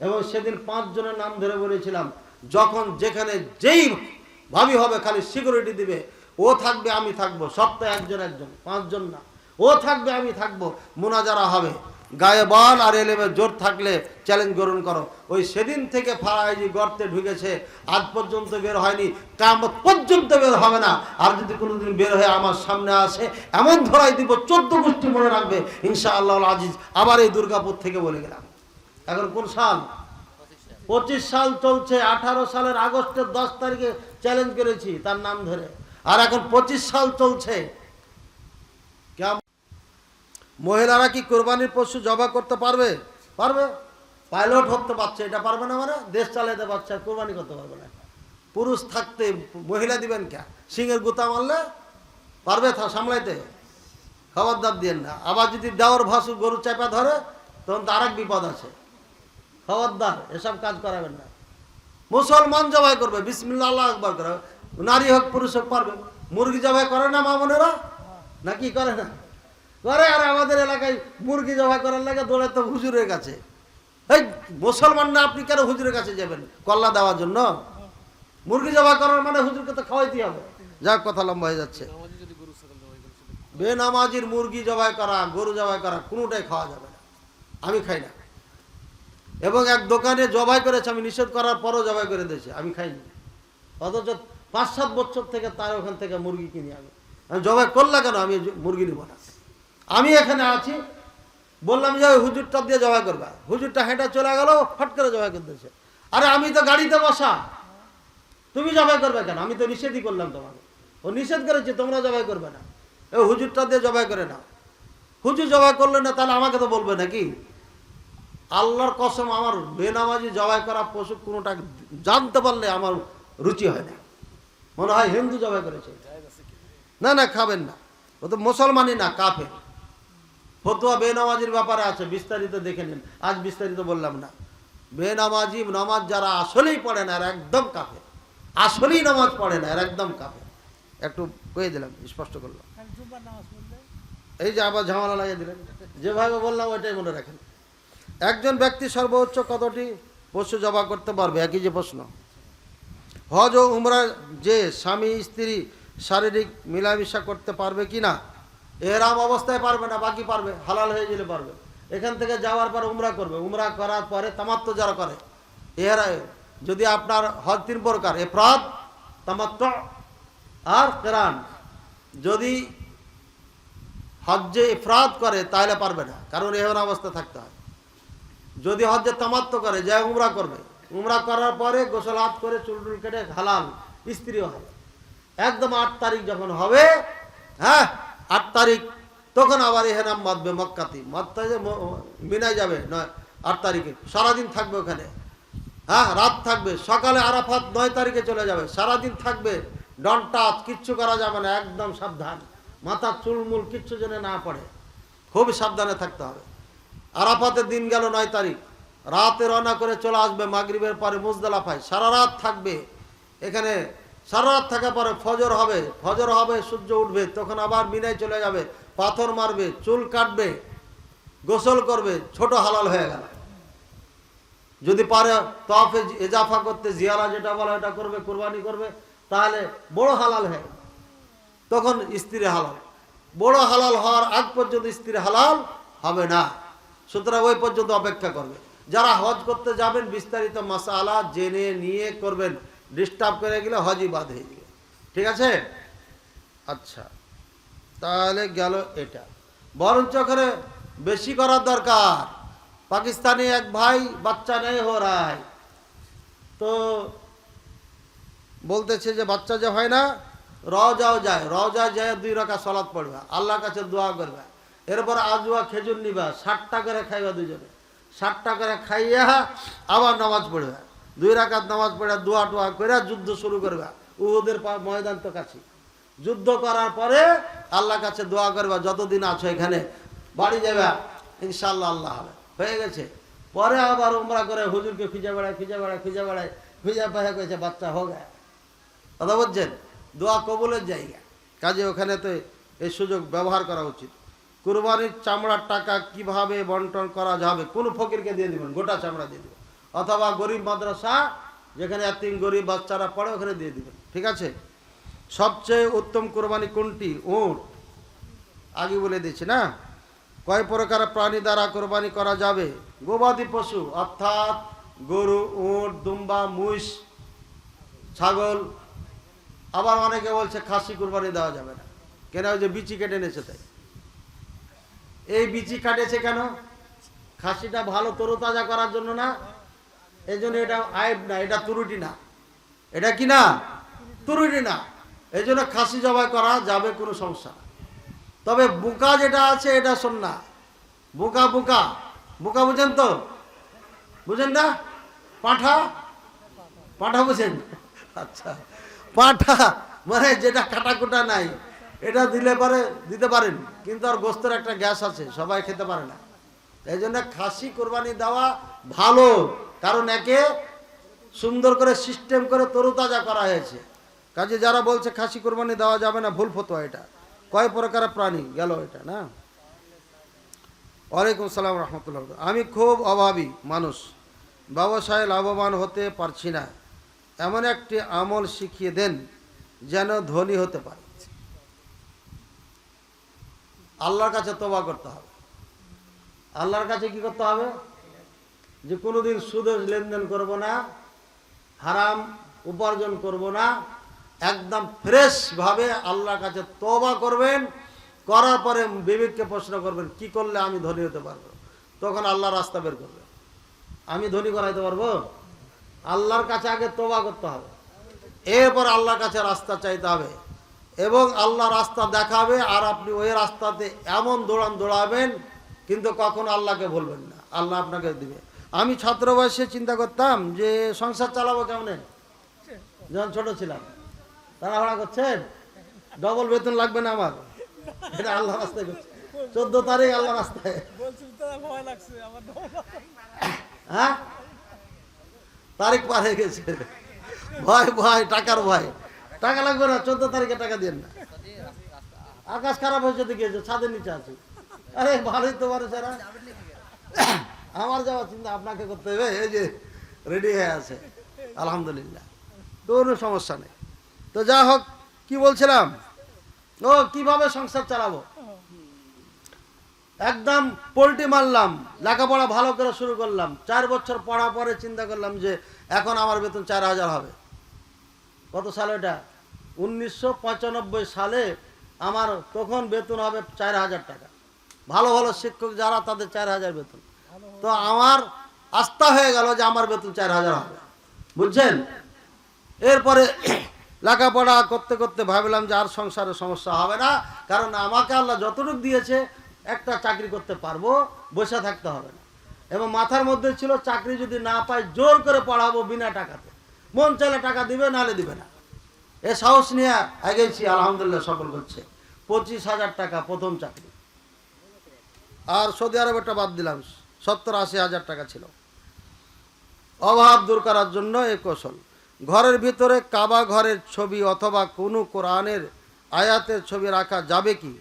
Speaker 2: এবং সেদিন 5 জনের নাম ধরে বলেছিলাম, যখন যেখানে যেই ভাবি হবে খালি সিকিউরিটি দিবে, ও থাকবে আমি থাকবো, সপ্তাহে একজন 5 জন না, ও থাকবে আমি থাকবো, মুনাজারা হবে। গায়ে বল আর এলেমে জোর থাকলে চ্যালেঞ্জ গ্রহণ করো। ওই সেদিন থেকে ফারাইজি গর্তে ঢুকেছে, আজ পর্যন্ত বের হয়নি, কিয়ামত পর্যন্ত বের হবে না। আর যদি কোনোদিন বের হয়ে আমার সামনে আসে এমন ধরাই দিব 14 গোষ্ঠী মনে রাখবে ইনশাআল্লাহ আজিজ। আবার এই দুর্গাপুর থেকে বলে গেলাম। এখন কোন সাল? 25 সাল চলছে। 18 সালের আগস্টের 10 তারিখে চ্যালেঞ্জ করেছি তার নাম ধরে, আর এখন 25 সাল চলছে। মহিলারা কি কোরবানির পশু জবাই করতে পারবে? পারবে। পাইলট হতে পারছে, এটা পারবে না মানে? দেশ চালাতে পারছে, আর কোরবানি করতে পারবে না। পুরুষ থাকতে মহিলা দিবেন কে? সিংহের গুতা মারলে পারবে সামলাইতে? খবরদার দিয়েন না। আবার যদি দেওয়ার ভাসু গরু চাপা ধরে তখন তো আরেক বিপদ আছে। খবরদার এসব কাজ করাবেন না। মুসলমান জবাই করবে, বিসমিল্লাহ আল্লাহু আকবার করে, নারী হোক পুরুষ হোক পারবে। মুরগি জবাই করে না মা বোনেরা? নাকি করে না? করে। আর আমাদের এলাকায় মুরগি জবাই করার লাগে দৌড়ে তো হুজুরের কাছে। এই মুসলমান না, আপনি কেন হুজুরের কাছে যাবেন কল্লা দেওয়ার জন্য? মুরগি জবাই করার মানে হুজুরকে তো খাওয়াইতে হবে। যাক, কথা লম্বা হয়ে যাচ্ছে। বেনামাজির মুরগি জবাই করা, গরু জবাই করা কোনোটাই খাওয়া যাবে না। আমি খাই না। এবং এক দোকানে জবাই করেছে, আমি নিষেধ করার পরও জবাই করে দিয়েছে, আমি খাইনি। অথচ 5-7 বছর থেকে তার ওখান থেকে মুরগি কিনি। আমি জবাই করলা কেন? আমি মুরগি নিব না। আমি এখানে আছি, বললাম যে হুজুরটা দিয়ে জবাই করবা, হুজুরটা হেঁটে চলে গেল, ফট করে জবাই করতেছে। আরে আমি তো গাড়িতে বসা, তুমি জবাই করবে কেন? আমি তো নিষেধই করলাম তোমাকে। ও নিষেধ করেছে তোমরা জবাই করবে না, এই হুজুরটা দিয়ে জবাই করে না। হুজুর জবাই করলে না, তাহলে আমাকে তো বলবে নাকি? আল্লাহর কসম, আমার বেনামাজি জবাই করা পশু কোনোটা জানতে পারলে আমার রুচি হয় না। মনে হয় হিন্দু জবাই করেছে। না না, খাবেন না। ও তো মুসলমানই না, কাফের। ফতোয়া বেনামাজির ব্যাপারে আছে, বিস্তারিত দেখে নিন। আজ বিস্তারিত বললাম না। বেনামাজি নামাজ যারা আসলেই পড়ে না, এরা একদম কাফের। আসলেই নামাজ পড়ে না, এরা একদম কাফের। একটু কয়ে দিলাম, স্পষ্ট করলাম। এই যে আবার ঝামেলা লাগিয়ে দিলেন। যেভাবে বললাম ওইটাই মনে রাখেন। একজন ব্যক্তি সর্বোচ্চ কতটি পশু জবাই করতে পারবে? একই যে প্রশ্ন। হজ ও উমরা যে স্বামী স্ত্রী শারীরিক মিলামিশা করতে পারবে কি না? এহরাম অবস্থায় পারবে না, বাকি পারবে, হালাল হয়ে গেলে পারবে। এখান থেকে যাওয়ার পর উমরা করবে, উমরা করার পরে তামাত্তু যারা করে, এরা যদি আপনার হজ 3 প্রকার, ইফরাদ, তামাত্তু আর কিরান। যদি হজ্জে ইফরাদ করে তাহলে পারবে না, কারণ এহরাম অবস্থা থাকতে হয়। যদি হজ্জে তামাত্তু করে, যা উমরা করবে, উমরা করার পরে গোসল হাত করে চুল টুল কেটে হালাল, স্ত্রীও হয়। একদম 8 তারিখ যখন হবে, হ্যাঁ 8 তারিখ, তখন আবার এহরাম বাঁধবে মক্কাতে। মক্কাতে মিনায় যাবে, নয় 8 তারিখে সারাদিন থাকবে ওখানে। হ্যাঁ, রাত থাকবে। সকালে আরাফাত 9 তারিখে চলে যাবে, সারাদিন থাকবে। ডন টাচ কিচ্ছু করা যাবে না, একদম সাবধান। মাথার চুলমুল কিচ্ছু যেন না পড়ে, খুব সাবধানে থাকতে হবে। আরাফাতের দিন গেল 9 তারিখ, রাতে রওনা করে চলে আসবে মাগরিবের পরে মুজদালিফায়, সারা রাত থাকবে এখানে। সারা রাত থাকার পরে ফজর হবে, ফজর হবে, সূর্য উঠবে, তখন আবার মিনায় চলে যাবে, পাথর মারবে, চুল কাটবে, গোসল করবে, ছোট হালাল হয়ে গেল। যদি পারে তওয়াফে ইজাফা করতে, জিয়ারা যেটা বলা এটা করবে, কুরবানি করবে, তাহলে বড় হালাল হয়। তখন স্ত্রী হালাল। বড় হালাল হওয়ার আগ পর্যন্ত স্ত্রী হালাল হবে না। সুতরাং ওই পর্যন্ত অপেক্ষা করবে। যারা হজ করতে যাবেন বিস্তারিত মাসালা জেনে নিয়ে করবেন, ডিস্টার্ব করে গেলে হজই বাদ হয়ে যাবে। ঠিক আছে? আচ্ছা, তাহলে গেল এটা। বরঞ্চ করে বেশি করার দরকার। পাকিস্তানি এক ভাই বাচ্চা নেই হো রা है, তো বলতেছে যে বাচ্চা যে হয় না, রওজাও যায়, রওজায় যায় 2 রাকাত সালাত পড়বে, আল্লাহর কাছে দোয়া করবে, এরপর আজওয়া খেজুর নিবা, 60টা করে খাইবা দুজনে, 60টা করে খাইয়া আবার নামাজ পড়বে, 2 রাকাত নামাজ পড়ে দোয়া টোয়া করে যুদ্ধ শুরু করবে। উহুদের ময়দান তো কাছে। যুদ্ধ করার পরে আল্লাহর কাছে দোয়া করবে, যতদিন আছো এখানে বাড়ি যাবে ইনশাআল্লাহ আল্লাহ হবে, হয়ে গেছে। পরে আবার উমরা করে হুজুরকে খুঁজে বেড়ায়, ভিজা পায়া কয়েছে বাচ্চা হোক কথা বলছেন, দোয়া কবুলের জায়গা, কাজে ওখানে তো এই সুযোগ ব্যবহার করা উচিত। কুরবানির চামড়ার টাকা কিভাবে বন্টন করা যাবে? কোন ফকিরকে দিয়ে দিবেন, গোটা চামড়া দিয়ে দিবেন, অথবা গরিব মাদ্রাসা যেখানে এতিম গরিব বাচ্চারা পড়ে ওখানে দিয়ে দিবেন, ঠিক আছে? সবচেয়ে উত্তম কুরবানি কোনটি? উট, আগে বলে দিয়েছি না? কয় প্রকার প্রাণী দ্বারা কোরবানি করা যাবে? গবাদি পশু অর্থাৎ গরু, উট, দুম্বা, মুষ, ছাগল। আবার অনেকে বলছে খাসি কুরবানি দেওয়া যাবে না, কেন? ওই যে বিচি কেটে এনেছে তাই। এই বিচি কাটেছে কেন? খাসিটা ভালো তরুতাজা করার জন্য না? এই জন্য এটা আইব না, এটা তুরুটি না, এটা কি না? তুরুটি না। এই জন্য খাসি জবাই করা যাবে, কোনো সমস্যা না। তবে বুকা যেটা আছে এটা শোন না, বুকা বুকা বুকা বুঝেন তো? বুঝেন না? পাঁঠা, পাঁঠা বুঝেন? আচ্ছা, পাঁঠা মানে যেটা কাটাকুটা নাই, এটা দিলে পারে দিতে পারেন, কিন্তু আর গোস্তের একটা গ্যাস আছে, সবাই খেতে পারে না। এই জন্য খাসি কোরবানি দেওয়া ভালো, কারণ একে সুন্দর করে সিস্টেম করে তরুতাজা করা হয়েছে। কাজে যারা বলছে খাসি কোরবানি দেওয়া যাবে না, ভুল ফতোয়া এটা। কয় প্রকার প্রাণী গেল এটা না? ওয়ালাইকুম সালাম রহমতুল্লাহ। আমি খুব অভাবী মানুষ, ব্যবসায় লাভবান হতে পারছি না, এমন একটি আমল শিখিয়ে দেন যেন ধনী হতে পারে। আল্লাহর কাছে তওবা করতে হবে। আল্লাহর কাছে কি করতে হবে? যে কোনোদিন সুদের লেনদেন করব না, হারাম উপার্জন করব না, একদম ফ্রেশ ভাবে আল্লাহর কাছে তওবা করবেন। করার পরে বিবেককে প্রশ্ন করবেন কি করলে আমি ধনী হতে পারবো। তখন আল্লাহ রাস্তা বের করবে। আমি ধনী করাইতে পারবো? আল্লাহর কাছে আগে তওবা করতে হবে, এরপর আল্লাহর কাছে রাস্তা চাইতে হবে, এবং আল্লাহ রাস্তা দেখাবে, আর আপনি ওই রাস্তাতে এমন দৌড়াবেন, কিন্তু কখনো আল্লাহকে বলবেন না, আল্লাহ আপনাকে দিবে। আমি ছাত্র বয়সে চিন্তা করতাম যে সংসার চালাবো কেমনে, যখন ছোট ছিলাম। তাড়াহুড়া করছেন, ডবল বেতন লাগবে না আমার, এটা আল্লাহ রাস্তায় করছে। 14 তারিখ আল্লাহ রাস্তায়, হ্যাঁ তারিখ পার হয়ে গেছে, ভয় ভয়, টাকার ভয়। টাকা লাগবে না, 14 তারিখে টাকা দিন না। আকাশ খারাপ হয়েছে তো গিয়েছে, ছাদের নিচে আছে। আরে ভালোই তো পারে সারা, আমার যাওয়ার চিন্তা আপনাকে করতে হবে। এই যে রেডি হয়ে আছে আলহামদুলিল্লাহ, তো কোনো সমস্যা নেই। তো যা হোক, কি বলছিলাম, ও কিভাবে সংসার চালাবো। একদম পোল্ট্রি মারলাম, লেখাপড়া ভালো করে শুরু করলাম, 4 বছর পড়া পরে চিন্তা করলাম যে এখন আমার বেতন 4000 হবে। কত সালে এটা? 1995 সালে আমার তখন বেতন হবে 4000 টাকা। ভালো ভালো শিক্ষক যারা, তাদের 4000 বেতন। তো আমার আস্থা হয়ে গেল যে আমার বেতন 4000 হবে, বুঝছেন? এরপরে লেখাপড়া করতে করতে ভাবলাম যে আর সংসারে সমস্যা হবে না, কারণ আমাকে আল্লাহ যতটুকু দিয়েছে একটা চাকরি করতে পারবো, বসে থাকতে হবে না। এবং মাথার মধ্যে ছিল চাকরি যদি না পাই জোর করে পড়াবো বিনা টাকাতে, মন চাইলে টাকা দিবে, নাহলে দিবে না। এ সাহস নিয়ে আগেছি, আলহামদুলিল্লাহ সফল করছে। 25,000 টাকা প্রথম চাকরি। আর সৌদি আরবেরটা বাদ দিলাম, 70-80 টাকা ছিল। অভাব দূর করার জন্য এই কৌশল। ঘরের ভিতরে কাবা ঘরের ছবি অথবা কোনো কোরআনের আয়াতের ছবি রাখা যাবে কি?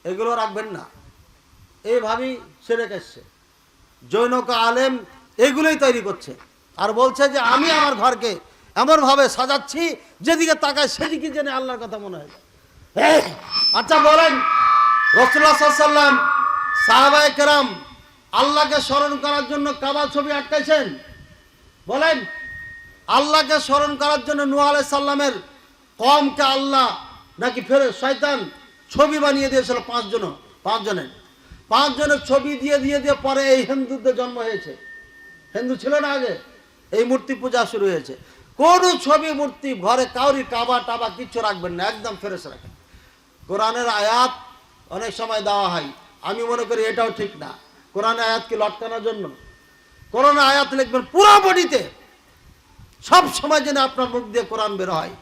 Speaker 2: এগুলো রাখবেন না, এইভাবেই সেরে গেছে। জৈনক আলেম এগুলোই তৈরি করছে, আর বলছে যে আমি আমার ঘরকে এমনভাবে সাজাচ্ছি যেদিকে তাকায় সেদিকে যেন আল্লাহর কথা মনে হয়। আচ্ছা বলেন, রাসূলুল্লাহ সাল্লাল্লাহু আলাইহি ওয়াসাল্লাম, সাহাবায়ে কেরাম আল্লাহকে স্মরণ করার জন্য কাবা ছবি আটকাইছেন? বলেন, আল্লাহকে স্মরণ করার জন্য নূহ আলাইহিস সালামের কওমকে আল্লাহ নাকি ফেরে শয়তান ছবি বানিয়ে দিয়েছিল 5 জনের ছবি দিয়ে পরে এই হিন্দুদের জন্ম হয়েছে। হিন্দু ছিল না আগে, এই মূর্তি পূজা শুরু হয়েছে। কোন ছবি মূর্তি ঘরে কাউরি কাবা টাবা কিচ্ছু রাখবেন না, একদম ফেরেস রাখেন। কোরআনের আয়াত অনেক সময় দেওয়া হয়, আমি মনে করি এটাও ঠিক না। কোরআনের আয়াতকে লটকানোর জন্য কোরআনের আয়াত লিখবেন পুরো বডিতে, সব সময় যেন আপনার মুখ দিয়ে কোরআন বের হয়,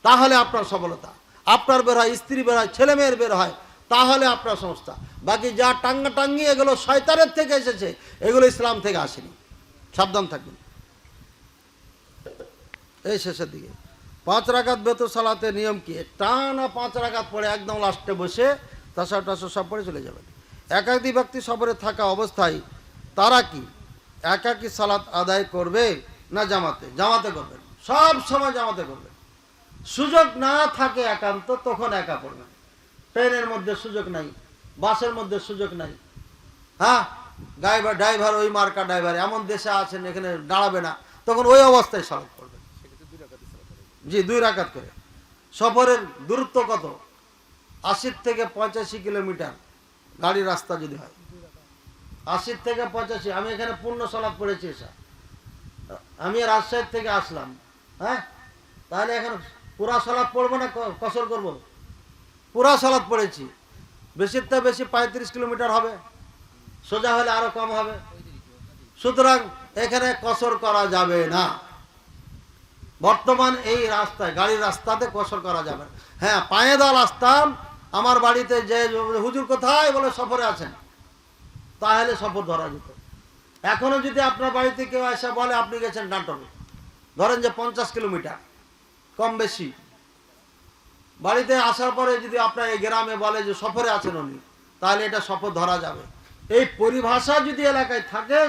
Speaker 2: তাহলে আপনার সফলতা। আপনার বের হয়, স্ত্রী বের হয়, ছেলে মেয়ের বের হয়, তাহলে আপনার সমস্যা। বাকি যা টাঙ্গি এগুলো শয়তানের থেকে এসেছে, এগুলো ইসলাম থেকে আসেনি। সাবধান থাকবেন। এই শেষের দিকে 5 রাকাত বেতর সালাতের নিয়ম কি? টানা 5 রাকাত পড়ে একদম লাস্টে বসে তাশাহুদ টাশাহুদ সব পড়ে চলে যাবেন। একাধিক ব্যক্তি সফরে থাকা অবস্থায় তারা কি একাকী সালাত আদায় করবে না জামাতে? জামাতে করবেন, সব সময় জামাতে করবেন। সুযোগ না থাকে একান্ত তখন একা পড়বেন। ট্রেনের মধ্যে সুযোগ নাই, বাসের মধ্যে সুযোগ নাই, হ্যাঁ ড্রাইভার ওই মার্কা ড্রাইভার এমন দেশে আছেন এখানে দাঁড়াবে না, তখন ওই অবস্থায় সালাত পড়বেন। জি 2 রাকাত করে। সফরের দূরত্ব কত? 80 থেকে 85 কিলোমিটার গাড়ি রাস্তা যদি হয়, 80 থেকে 85। আমি এখানে পূর্ণ সালাত পড়েছি এসা, আমি রাজশাহী থেকে আসলাম, হ্যাঁ, তাহলে এখন পুরা সালাত পড়বো না কসর করব? পুরা সালাত পড়েছি। বেশির থেকে বেশি 35 কিলোমিটার হবে, সোজা হলে আরো কম হবে। সুতরাং এখানে কসর করা যাবে না। বর্তমান এই রাস্তায় গাড়ির রাস্তাতে কসর করা যাবে না। হ্যাঁ, পায়ে দল আসতাম আমার বাড়িতে, যে হুজুর কোথায় বলে সফরে আছেন, তাহলে সফর ধরা যেত। এখনো যদি আপনার বাড়িতে কেউ এসে বলে আপনি গেছেন নাটোরে, ধরেন যে 50 কিলোমিটার কম বেশি, বাড়িতে আসার পরে যদি আপনার এই গ্রামে বলে যে সফরে আছেন উনি, তাহলে এটা সফর ধরা যাবে। এই পরিভাষা যদি এলাকায় থাকে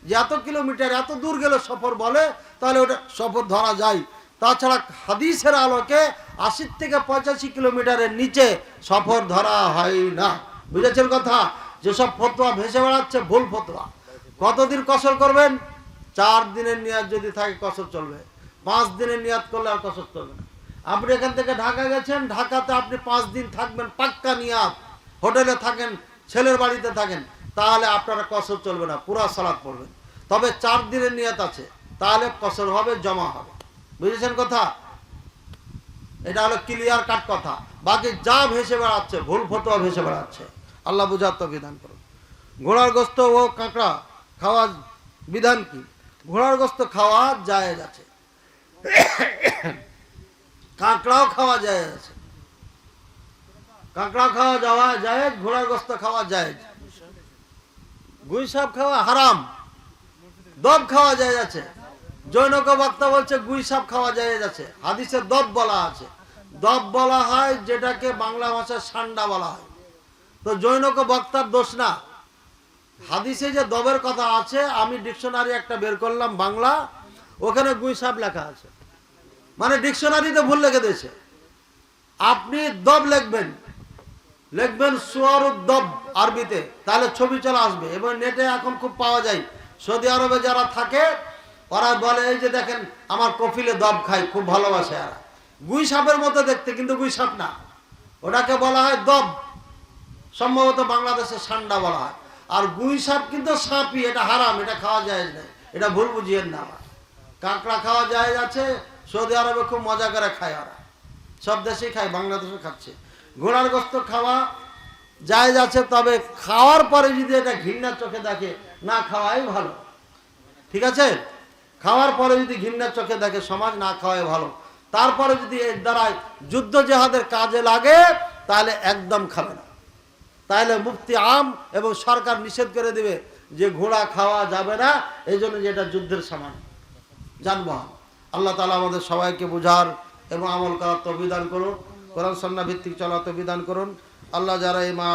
Speaker 2: যে এত কিলোমিটার এত দূর গেলে সফর বলে, তাহলে ওটা সফর ধরা যায়। তাছাড়া হাদিসের আলোকে 80 থেকে 85 কিলোমিটারের নিচে সফর ধরা হয় না। বুঝেছেন কথা? যেসব ফতোয়া ভেসে বেড়াচ্ছে ভুল ফতোয়া। কতদিন কসর করবেন? 4 দিনের নিয়াত যদি থাকে কসর চলবে, 5 দিনের নিয়াত করলে আর কসর চলবে না। আপনি এখান থেকে ঢাকা গেছেন, ঢাকাতে আপনি 5 দিন থাকবেন, পাক্কা নিয়াত, হোটেলে থাকেন, ছেলের বাড়িতে থাকেন, তাহলে আপনারা কসর চলবে না, পুরা সালাত পড়বেন। তবে 4 দিনের নিয়াত আছে, তাহলে কসর হবে, জমা হবে। বুঝেছেন কথা? এটা হলো ক্লিয়ার কাট কথা। বাকি যা ভেসে বেড়াচ্ছে ভুল ফতোয়া ভেসে বেড়াচ্ছে, আল্লাহ বুঝার তো বিধান করুন। ঘোড়ার গোস্ত ও কাঁকড়া খাওয়া বিধান কি? ঘোড়ার গোস্ত খাওয়া জায়েজ আছে, কাঁকড়াও খাওয়া জায়েজ আছে। কাঁকড়া খাওয়া যাওয়া জায়েজ, ঘোড়ার গোস্ত খাওয়া জায়েজ। গুই সাপ খাওয়া হারাম, দব খাওয়া জায়েজ আছে। জৈনক বক্তা বলছে গুই সাপ খাওয়া জায়েজ আছে, হাদিসে দব বলা আছে। দব বলা হয় যেটাকে বাংলা ভাষায় সান্ডা বলা হয়, তো জৈনক বক্তার দোষ না। হাদিসে যে দবের কথা আছে, আমি ডিকশনারি একটা বের করলাম বাংলা, ওখানে গুই সাপ লেখা আছে, মানে ডিকশনারিতে ভুল লিখে দিয়েছে। আপনি দব লিখবেন, লিখবেন সুয়ারুদ্দব আরবিতে, তাহলে ছবি চলে আসবে। এবং নেটে এখন খুব পাওয়া যায়। সৌদি আরবে যারা থাকে ওরা বলে এই যে দেখেন আমার কফিলে দব খাই, খুব ভালোবাসে। আর গুই সাপের মতো দেখতে, কিন্তু গুই সাপ না, ওটাকে বলা হয় দব। সম্ভবত বাংলাদেশে সান্ডা বলা হয়। আর গুই সাপ কিন্তু সাপই, এটা হারাম, এটা খাওয়া যায় না, এটা ভুল বুঝিয়েন না। কাঁকড়া খাওয়া যায় আছে, সৌদি আরবে খুব মজা করে খায় ওরা, সব দেশেই খায়, বাংলাদেশে খাচ্ছে। ঘোড়ার গোস্ত খাওয়া জায়েজ আছে, তবে খাওয়ার পরে যদি এটা ঘৃণার চোখে দেখে, না খাওয়াই ভালো। ঠিক আছে? খাওয়ার পরে যদি ঘৃণার চোখে দেখে সমাজ, না খাওয়াই ভালো। তারপরে যদি এর দ্বারাই যুদ্ধ জেহাদের কাজে লাগে, তাহলে একদম খাবে না। তাহলে মুফতি আম এবং সরকার নিষেধ করে দিবে যে ঘোড়া খাওয়া যাবে না, এই জন্য যে এটা যুদ্ধের সামান, যানবাহন। আল্লাহ তাআলা আমাদের সবাইকে বুঝার এবং আমল করার তৌফিক দান করুন, কোরআন সুন্নাহ ভিত্তিক চলার তৌফিক দান করুন। আল্লাহ যারা এই মা